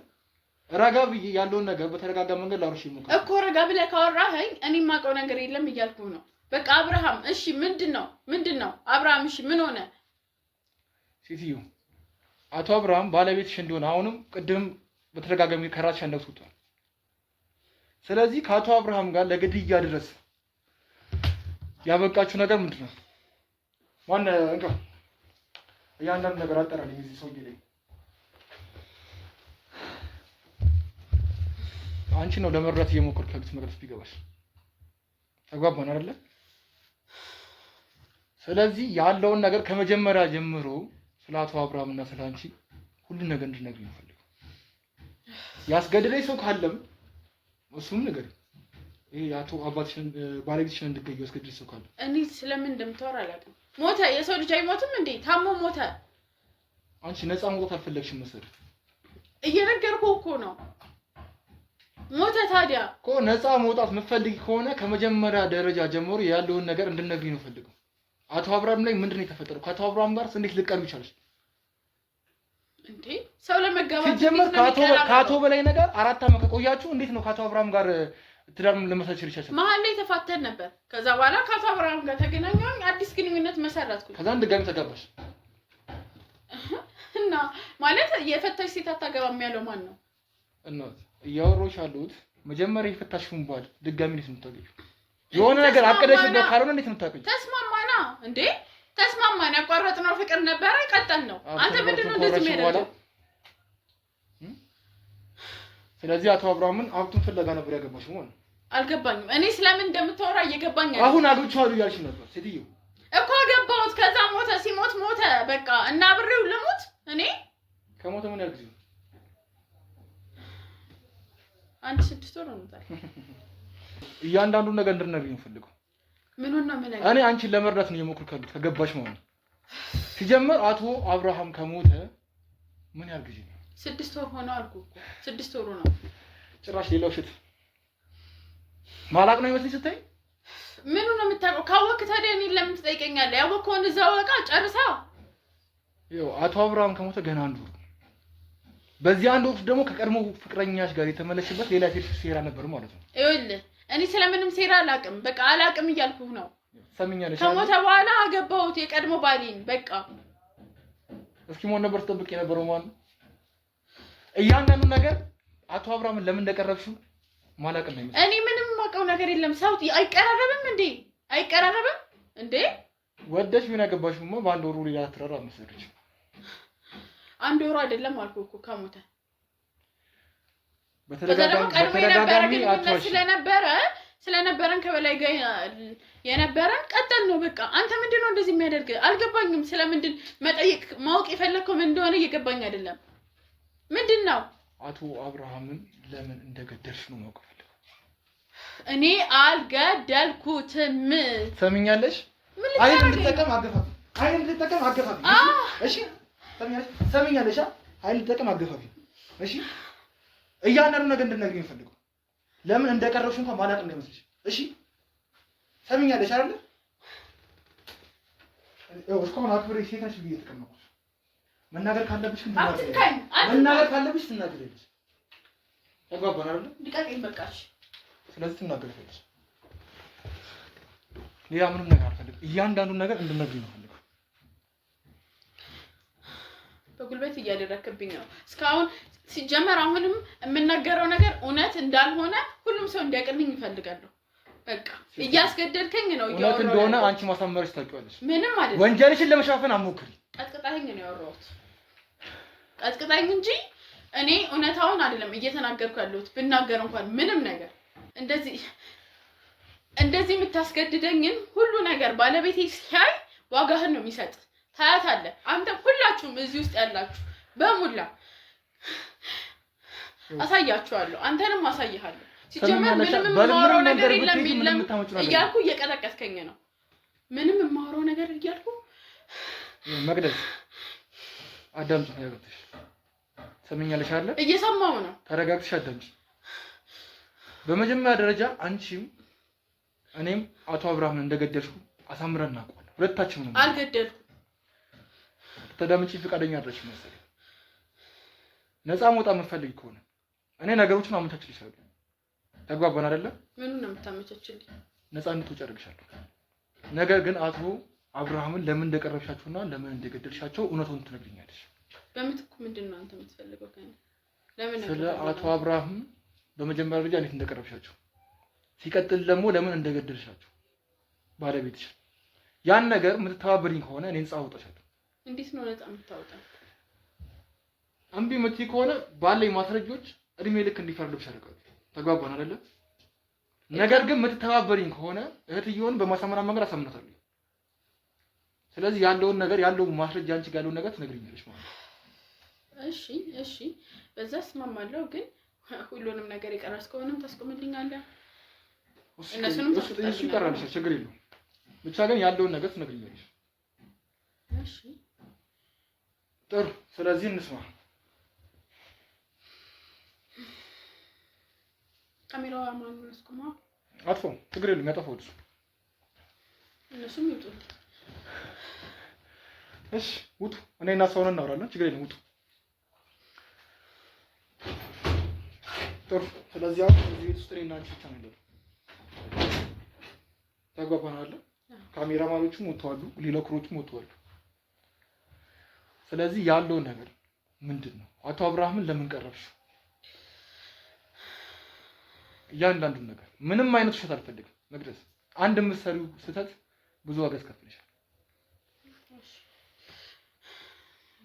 ረጋ ብዬ ያለውን ነገር በተረጋጋ መንገድ ላውራሽ እየሞከርኩ እኮ። ረጋ ብለህ ካወራኸኝ እኔ የማውቀው ነገር የለም እያልኩህ ነው። በቃ አብርሃም እሺ ምንድነው አብርሃም እሺ ምን ሆነ? ሴትዮ አቶ አብርሃም ባለቤትሽ እንደሆነ አሁንም ቅድም በተደጋጋሚ ከራስሽ አንደበት ወጥቷል። ስለዚህ ከአቶ አብርሃም ጋር ለግድያ ድረስ ያበቃችሁ ነገር ምንድን ነው? ማን እንካ እያንዳንዱ ነገር አጠራልኝ እዚህ ሰውዬ ላይ አንቺ ነው ለመረዳት እየሞከርኩ ያሉት መቅደስ ቢገባሽ ተግባባን አይደለ? ስለዚህ ያለውን ነገር ከመጀመሪያ ጀምሮ ስለ አቶ አብርሃም እና ስለ አንቺ ሁሉ ነገር እንድትነግሪኝ ነው ፈልገው። ያስገድለኝ ሰው ካለም እሱም ነገር ይሄ አቶ አባትሽን ባለቤትሽን እንድትገዩ ያስገድለኝ ሰው ካለ እኔ ስለምን እንደምታወራ አላውቅም። ሞተ። የሰው ልጅ አይሞትም እንዴ? ታሞ ሞተ። አንቺ ነፃ መውጣት አልፈለግሽም መሰለኝ። እየነገርኩህ እኮ ነው። ሞተ። ታዲያ እኮ ነፃ መውጣት የምትፈልጊ ከሆነ ከመጀመሪያ ደረጃ ጀምሮ ያለውን ነገር እንድትነግሪኝ ነው ፈልገው። አቶ አብርሃም ላይ ምንድነው የተፈጠረው? ከአቶ አብርሃም ጋር እንዴት ልትቀርቢ ቻለሽ እንዴ? ሰው ለመጋባት ሲጀመር ከአቶ በላይ ነገር 4 ዓመት ከቆያችሁ እንዴት ነው ከአቶ አብርሃም ጋር ትዳር ለመሰረች ይቻላል? መሀል ላይ ተፋተን ነበር። ከዛ በኋላ ከአቶ አብርሃም ጋር ተገናኘን፣ አዲስ ግንኙነት መሰረትኩ። ከዛ ድጋሚ ተጋባሽ እና ማለት የፈታሽ ሴት አታገባም ያለው ማን ነው? እና እያወራሁሽ ያለሁት መጀመሪያ የፈታሽውን ባል ድጋሚ ነው የምታገቢው። የሆነ ነገር አቀደሽበት ካልሆነ እንዴት ነው የምታገቢው? ተስማማና እንዴ? ተስማማና ያቋረጥነው ፍቅር ነበረ፣ ቀጠል ነው። አንተ ምንድነው እንደዚህ የሚያደርገው? ስለዚህ አቶ አብርሃምን ሀብቱን ፍለጋ ነበር ያገባሽው ማለት ነው። አልገባኝም። እኔ ስለምን እንደምታወራ እየገባኝ አይደል? አሁን አግብቼዋለሁ እያልሽ ነበር ሴትዮ እኮ። አገባሁት፣ ከዛ ሞተ። ሲሞት ሞተ በቃ። እና አብሬው ልሙት እኔ? ከሞተ ምን ያህል ጊዜ? 6 ወር ነው ታዲያ። እያንዳንዱ ነገር እንድትነግሪኝ ፈልገው። ምን ነው ምን እኔ አንቺን ለመርዳት ነው የሞክር ካሉት ከገባሽ ማለት ነው። ሲጀመር አቶ አብርሃም ከሞተ ምን ያህል ጊዜ ነው? 6 ወር ሆነው አልኩህ እኮ 6 ወሩ ነው። ጭራሽ ሌላው ሽት ማላቅ ነው ይመስልሽ ስታይ? ምኑ ነው የምታውቀው? ካወቅህ ታዲያ እኔን ለምን ትጠይቀኛለህ? ያወቅከውን እዛው በቃ ጨርሳ። ይኸው አቶ አብርሃም ከሞተ ገና 1 ወር። በዚህ 1 ወር ደግሞ ከቀድሞ ፍቅረኛሽ ጋር የተመለስሽበት ሌላ ሴራ ነበር ማለት ነው። ይኸውልህ እኔ ስለምንም ሴራ አላውቅም። በቃ አላውቅም እያልኩህ ነው። ሰምኛለሽ? ከሞተ በኋላ አገባሁት የቀድሞ ባሌን በቃ። እስኪ ሞት ነበር ተጠብቅ የነበረው ማለት ነው። እያንዳንዱ ነገር አቶ አብርሃምን ለምን እንደቀረብሽው ማላቅ ነው። እኔ ምንም ማውቀው ነገር የለም። ሰው አይቀራረብም እንዴ? አይቀራረብም እንዴ? ወደሽ ምን ያገባሽውማ በ1 ወሩ ሌላ ትራራ መሰለሽ። 1 ወሩ አይደለም አልኩህ እኮ ከሞተ በተደጋጋሚ አጥቷሽ ስለነበረን ከበላይ ጋር የነበረን ቀጠል ነው በቃ። አንተ ምንድነው እንደዚህ የሚያደርግ? አልገባኝም። ስለምንድን መጠየቅ ማወቅ የፈለከው ምን እንደሆነ እየገባኝ አይደለም። ምንድነው? አቶ አብርሃምን ለምን እንደገደልሽ ነው ማወቅ ፈልገው። እኔ አልገደልኩትም። ሰምኛለሽ? አይን ልትጠቀም አገፋፍ፣ አይን ልትጠቀም አገፋፍ። እሺ ሰምኛለሽ? አይን ልትጠቀም አገፋፍ። እሺ እያንዳንዱ ነገር እንድትነግሪኝ ፈልገው። ለምን እንደቀረብሽ እንኳን ማላቅ እንደመስልሽ። እሺ ሰምኛለሽ አይደል? እስካሁን አክብሬ ሴት ነሽ ብዬ ተቀመጥኩ። መናገር ካለብሽ መናገር ካለብሽ ትናገሪያለሽ። ተግባባን አይደል? ልቀቀኝ በቃሽ። ስለዚህ ትናገሪያለሽ። ሌላ ምንም ነገር አልፈልግም። እያንዳንዱ ነገር እንድትነግሪኝ ነው ፈልገው። በጉልበት እያደረክብኝ ነው እስካሁን። ሲጀመር አሁንም የምናገረው ነገር እውነት እንዳልሆነ ሁሉም ሰው እንዲያውቅልኝ ይፈልጋለሁ። በቃ እያስገደልከኝ ነው። እውነት እንደሆነ አንቺ ማሳመርሽ ታውቂዋለሽ። ምንም አይደለም። ወንጀልሽን ለመሻፈን አትሞክሪ። ቀጥቅጣኝ ነው ያወራሁት። ቀጥቅጣኝ እንጂ እኔ እውነታውን አይደለም እየተናገርኩ ያለሁት። ብናገር እንኳን ምንም ነገር እንደዚህ የምታስገድደኝን ሁሉ ነገር ባለቤቴ ሲያይ ዋጋህን ነው የሚሰጥ። ታያታለህ። አንተ ሁላችሁም እዚህ ውስጥ ያላችሁ በሙላ አሳያችኋለሁ። አንተንም አሳይሃለሁ። ሲጀመር ምንም የማወራው ነገር የለም እያልኩ እየቀጠቀስከኝ ነው። ምንም የማወራው ነገር እያልኩ መቅደስ አዳምጪ። ያገብተሽ ሰምኛለሽ አይደል? እየሰማው ነው። ተረጋግተሽ አዳምጪ። በመጀመሪያ ደረጃ አንቺም እኔም አቶ አብርሃምን እንደገደልሽው አሳምረን እናውቀዋለን። ሁለታችንም ነው። አልገደልኩም። ተዳምጪ። ፍቃደኛ አይደለሽ መሰለኝ። ነፃ መውጣት የምትፈልጊ ከሆነ እኔ ነገሮችን አመቻችልሽ ይችላል። ተግባባን አይደለ? ምኑን ነው የምታመቻችልኝ? ነፃ እንድትወጪ አደርግሻለሁ። ነገር ግን አቶ አብርሃምን ለምን እንደቀረብሻቸውና ለምን እንደገደልሻቸው እውነቱን ትነግሪኛለሽ። በምትኩ ምንድነው አንተ የምትፈልገው ከእኔ? ለምን ስለ አቶ አብርሃም በመጀመሪያ ደረጃ እንዴት እንደቀረብሻቸው፣ ሲቀጥል ደግሞ ለምን እንደገደልሻቸው ባለቤትሽ ያን ነገር የምትተባበሪኝ ከሆነ እኔን ነፃ አወጣሻለሁ። እንዴት ነው ነፃ የምታወጣው? እምቢ የምትይ ከሆነ ባለኝ ማስረጃዎች እድሜ ልክ እንዲፈርድብሽ አደርጋለሁ። ተግባባን አይደለ? ነገር ግን የምትተባበሪኝ ከሆነ እህትየውን በማሳመን መንገድ አሳምናታለሁ። ስለዚህ ያለውን ነገር ያለውን ማስረጃ አንቺ ጋር ያለውን ነገር ትነግሪኛለሽ ማለት ነው። እሺ በዛ እስማማለሁ። ግን ሁሉንም ነገር የቀረስ ከሆነም ታስቆምልኛለህ። እነሱንም እሱ ይቀራል፣ ችግር የለውም። ብቻ ግን ያለውን ነገር ትነግሪኛለሽ። እሺ ጥሩ። ስለዚህ እንስማ። ካሜራው ማን ነው ያስቆመው? አጥፎ ችግር የለውም፣ ያጠፋው እሱ። እነሱም ይውጡ። እሺ ውጡ። እኔና ሰውን እናወራለን፣ ችግር የለም ውጡ። ጥሩ። ስለዚህ አሁን እዚህ ቤት ውስጥ እኔና አንቺ ብቻ ነው ያለነው። ተግባባን አይደል? ካሜራማኖቹም ወጥተዋል፣ ሌላ ክሮቹም ወጥተዋል። ስለዚህ ያለውን ነገር ምንድን ነው? አቶ አብርሃምን ለምን ቀረብሽ? እያንዳንዱን ነገር ምንም አይነት ውሸት አልፈልግም መቅደስ። አንድ የምትሰሪው ስህተት ብዙ ዋጋ ያስከፍልሻል።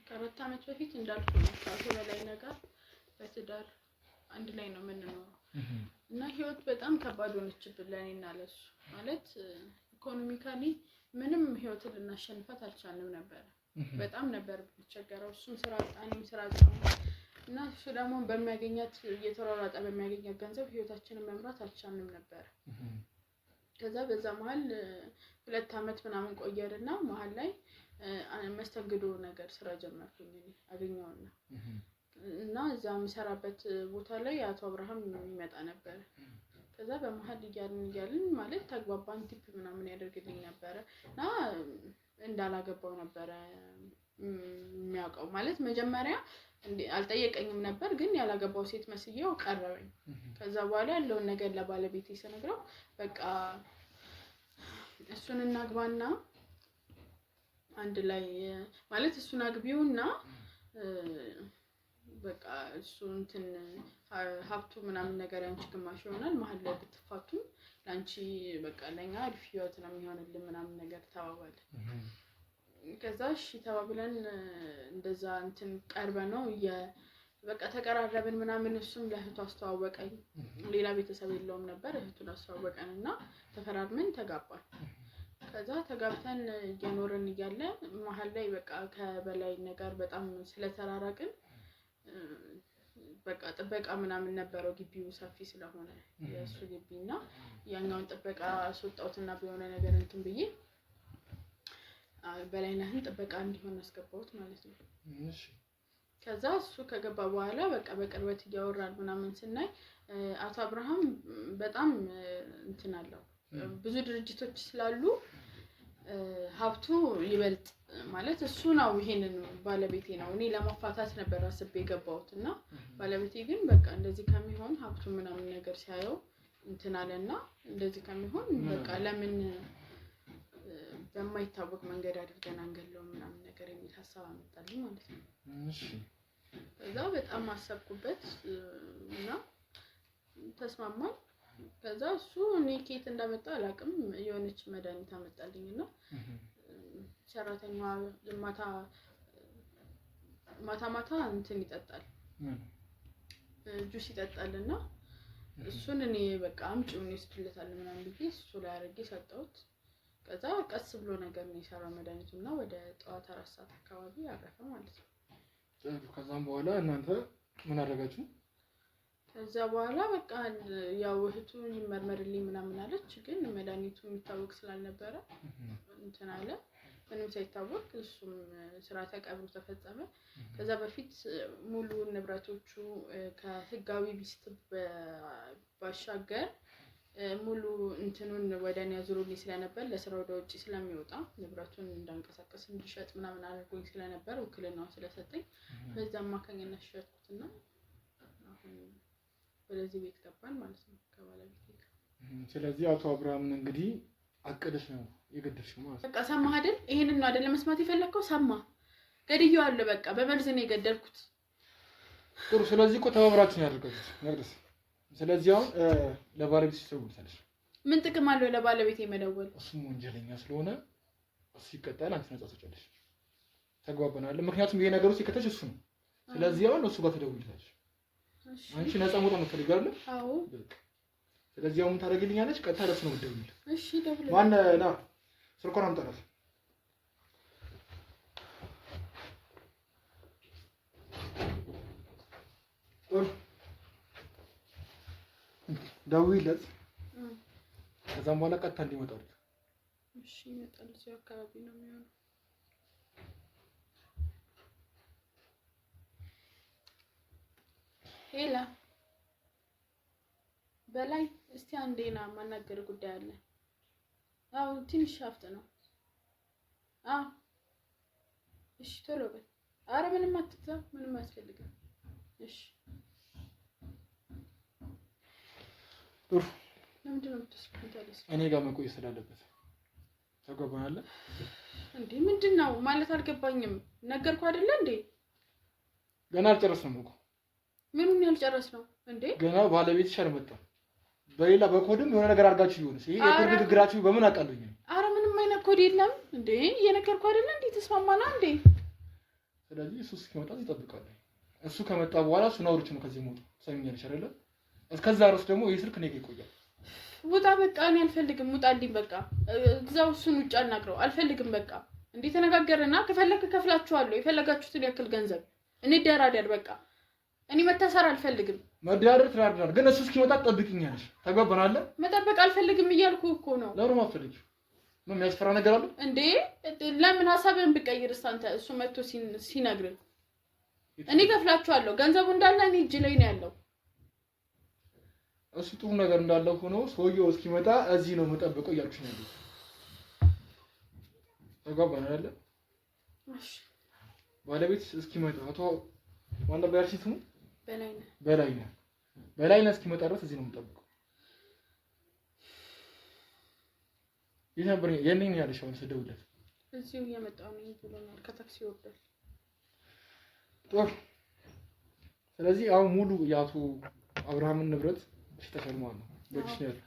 ከአራት ዓመት በፊት እንዳልኩ ነው ከአቶ በላይ ነገር በትዳር አንድ ላይ ነው የምንኖረው እና ህይወት በጣም ከባድ ሆነችብን ለእኔና ለሱ። ማለት ኢኮኖሚካሊ ምንም ህይወትን ልናሸንፋት አልቻልንም ነበር። በጣም ነበር የምንቸገረው። እሱም ስራ አጣ፣ እኔም ስራ አጣሁ እና እሱ ደግሞ በሚያገኛት እየተሯሯጠ በሚያገኛት ገንዘብ ህይወታችንን መምራት አልቻልንም ነበር። ከዛ በዛ መሀል 2 ዓመት ምናምን ቆየንና መሀል ላይ መስተንግዶ ነገር ስራ ጀመርኩኝ አገኘውና እና እዛ የምሰራበት ቦታ ላይ አቶ አብርሃም ይመጣ ነበር። ከዛ በመሀል እያልን ማለት ተግባባን። ቲፕ ምናምን ያደርግልኝ ነበር እና እንዳላገባው ነበር የሚያውቀው። ማለት መጀመሪያ አልጠየቀኝም ነበር፣ ግን ያላገባው ሴት መስዬው ቀረበኝ። ከዛ በኋላ ያለውን ነገር ለባለቤቴ ስነግረው በቃ እሱን እናግባና አንድ ላይ ማለት እሱን አግቢውና በቃ እሱ እንትን ሀብቱ ምናምን ነገር ያንቺ ግማሽ ይሆናል፣ መሀል ላይ ብትፋቱ ላንቺ በቃ ለኛ አሪፍ ህይወት ነው የሚሆንልን ምናምን ነገር ተባባለ። ከዛ እሺ ተባብለን እንደዛ እንትን ቀርበ ነው በቃ ተቀራረብን ምናምን። እሱም ለእህቱ አስተዋወቀኝ። ሌላ ቤተሰብ የለውም ነበር። እህቱን አስተዋወቀንና ተፈራርመን ተጋባን። ከዛ ተጋብተን እየኖርን እያለ መሀል ላይ በቃ ከበላይ ነገር በጣም ስለተራራቅን በቃ ጥበቃ ምናምን ነበረው። ግቢው ሰፊ ስለሆነ የእሱ ግቢና ያኛውን ጥበቃ አስወጣውትና በሆነ ነገር እንትን ብዬ በላይነህን ጥበቃ እንዲሆን አስገባሁት ማለት ነው። እሺ ከዛ እሱ ከገባ በኋላ በቃ በቅርበት እያወራን ምናምን ስናይ አቶ አብርሃም በጣም እንትን አለው። ብዙ ድርጅቶች ስላሉ ሀብቱ ይበልጥ ማለት እሱ ነው። ይሄንን ባለቤቴ ነው። እኔ ለማፋታት ነበር አስቤ የገባሁት እና ባለቤቴ ግን በቃ እንደዚህ ከሚሆን ሀብቱ ምናምን ነገር ሲያየው እንትን አለና እንደዚህ ከሚሆን በቃ ለምን በማይታወቅ መንገድ አድርገን አንገለው ምናምን ነገር የሚል ሀሳብ አመጣልኝ ማለት ነው። እሺ ከዛ በጣም አሰብኩበት እና ተስማማን። ከዛ እሱ እኔ ኬት እንዳመጣ አላውቅም፣ የሆነች መድኃኒት አመጣልኝና ሰራተኛዋ ማታ እንትን ይጠጣል፣ ጁስ ይጠጣልና እሱን እኔ በቃ አምጪው ነው ይስጥልታል ምናምን ብዬ እሱ ላይ አድርጌ ሰጠሁት። ከዛ ቀስ ብሎ ነገር ነው የሰራው መድኃኒቱና ወደ ጠዋት 4 ሰዓት አካባቢ አረፈ ማለት ነው። ከዛም በኋላ እናንተ ምን አደረጋችሁ? ከዛ በኋላ በቃ ያው እህቱ ይመርመርልኝ ምናምን አለች። ግን መድኃኒቱ የሚታወቅ ስላልነበረ እንትን አለ። ምንም ሳይታወቅ እሱም ስራ ተቀብሮ ተፈጸመ። ከዛ በፊት ሙሉ ንብረቶቹ ከህጋዊ ቢስት ባሻገር ሙሉ እንትኑን ወደኔ አዙሮልኝ ስለነበር ለስራ ወደ ውጪ ስለሚወጣ ንብረቱን እንዳንቀሳቀስ እንዲሸጥ ምናምን አድርጎኝ ስለነበር ውክልናው ስለሰጠኝ በዛ አማካኝነት ሸጥኩትና አሁን ወደዚህ ቤት ገባን ማለት ነው ከባለቤቴ ጋር። ስለዚህ አቶ አብርሃምን እንግዲህ አቀደሽ ነው የገደልሽው ማለት ነው። በቃ ሰማህ አይደል? ይሄንን ነው አይደል መስማት የፈለከው? ሰማ ገድዬዋለሁ። በቃ በመርዝ ነው የገደልኩት። ጥሩ። ስለዚህ እኮ ተባብራችሁ ነው ያደረጋችሁት መቅደስ። ስለዚህ አሁን ለባለቤትሽ ትደውልልሻለሽ። ምን ጥቅም አለው ለባለቤቴ መደወል? እሱም ወንጀለኛ ስለሆነ እሱ ይቀጣል፣ አንቺ ነፃ ትወጫለሽ። ተግባባናል? ምክንያቱም ይሄ ነገር ውስጥ የከተተሽ እሱ ነው። ስለዚህ አሁን እሱ ጋር ትደውይልታለሽ። አንቺ ነፃ መውጣት ነው ትፈልጋለሽ? አዎ። ስለዚህ አሁን ታደርግልኛለሽ፣ ቀጥታ ለሱ ነው የምትደውይልኝ። እሺ ደውል። ማን ና ስልኳን አምጣላት። ደውይለት። ከዛም በኋላ ቀጥታ እንዲመጣው። እሺ ይመጣል። እዚህ አካባቢ ነው የሚሆነው። ሄላ በላይ እስቲ አንዴና ማናገር ጉዳይ አለ። አዎ ትንሽ ሻፍት ነው። አዎ እሺ ቶሎ በል። አረ ምንም አትታ፣ ምንም አያስፈልግም። እሺ ጥሩ። ለምንድን ነው የምትስቁት? እኔ ጋር መቆየት ስላለበት ተገባናል እንዴ? ምንድን ነው ማለት አልገባኝም። ነገርኩ አይደለ እንዴ? ገና አልጨረስንም እኮ። ምኑን ያልጨረስነው እንዴ? ገና ባለቤትሽ አልመጣም። በሌላ በኮድም የሆነ ነገር አድርጋችሁ ይሆንስ? ይሄ የኮድ ንግግራችሁ በምን አውቃለሁኝ? አረ ምንም አይነት ኮድ የለም እንዴ? እየነገርኩ አይደለ እንዴ? ተስማማና እንዴ? ስለዚህ እሱ እስኪመጣ ይጠብቃል። እሱ ከመጣ በኋላ እሱ አውርቼ ነው ከዚህ ሞት ሰሚኛለሽ አይደለ? እስከዛ ድረስ ደግሞ ይሄ ስልክ ነገ ይቆያል። ውጣ በቃ። እኔ አልፈልግም። ውጣልኝ በቃ። እዛው እሱን ውጭ አናግረው። አልፈልግም በቃ። እንዴ ተነጋገርና ከፈለክ ከፍላችኋለሁ የፈለጋችሁትን ያክል ገንዘብ። እኔ ደራደር በቃ። እኔ መታሰር አልፈልግም። መደራደር ትራርዳር፣ ግን እሱ እስኪመጣ ትጠብቂኛለሽ። ተግባባናል? መጠበቅ አልፈልግም እያልኩ እኮ ነው። ለምን አትፈልጊ? ምን የሚያስፈራ ነገር አለ እንዴ? ለምን ሐሳብህን ብትቀይርስ አንተ? እሱ መጥቶ ሲነግርህ እኔ ከፍላችኋለሁ። ገንዘቡ እንዳለ እኔ እጅ ላይ ነው ያለው። እሱ ጥሩ ነገር እንዳለው ሆኖ ሰውየው እስኪመጣ እዚህ ነው የምጠብቀው እያልኩሽ ነው ያለው። ተግባባናል? እሺ ባለቤት እስኪመጣ አቶ ማን ነበር ያልሽኝ ስሙ? በላይነህ እስኪመጣ ድረስ እዚህ ነው የምጠብቀው። ይሄ ነበር የኔን ያለሽ አሁን ስደውልለት እዚሁ እየመጣሁ ነው ብሎኛል። ከታክሲ ወርዷል። ጥሩ። ስለዚህ አሁን ሙሉ የአቶ አብርሃምን ንብረት ሽጠሻል ማለት ነው። በእጅሽ ነው ያለው።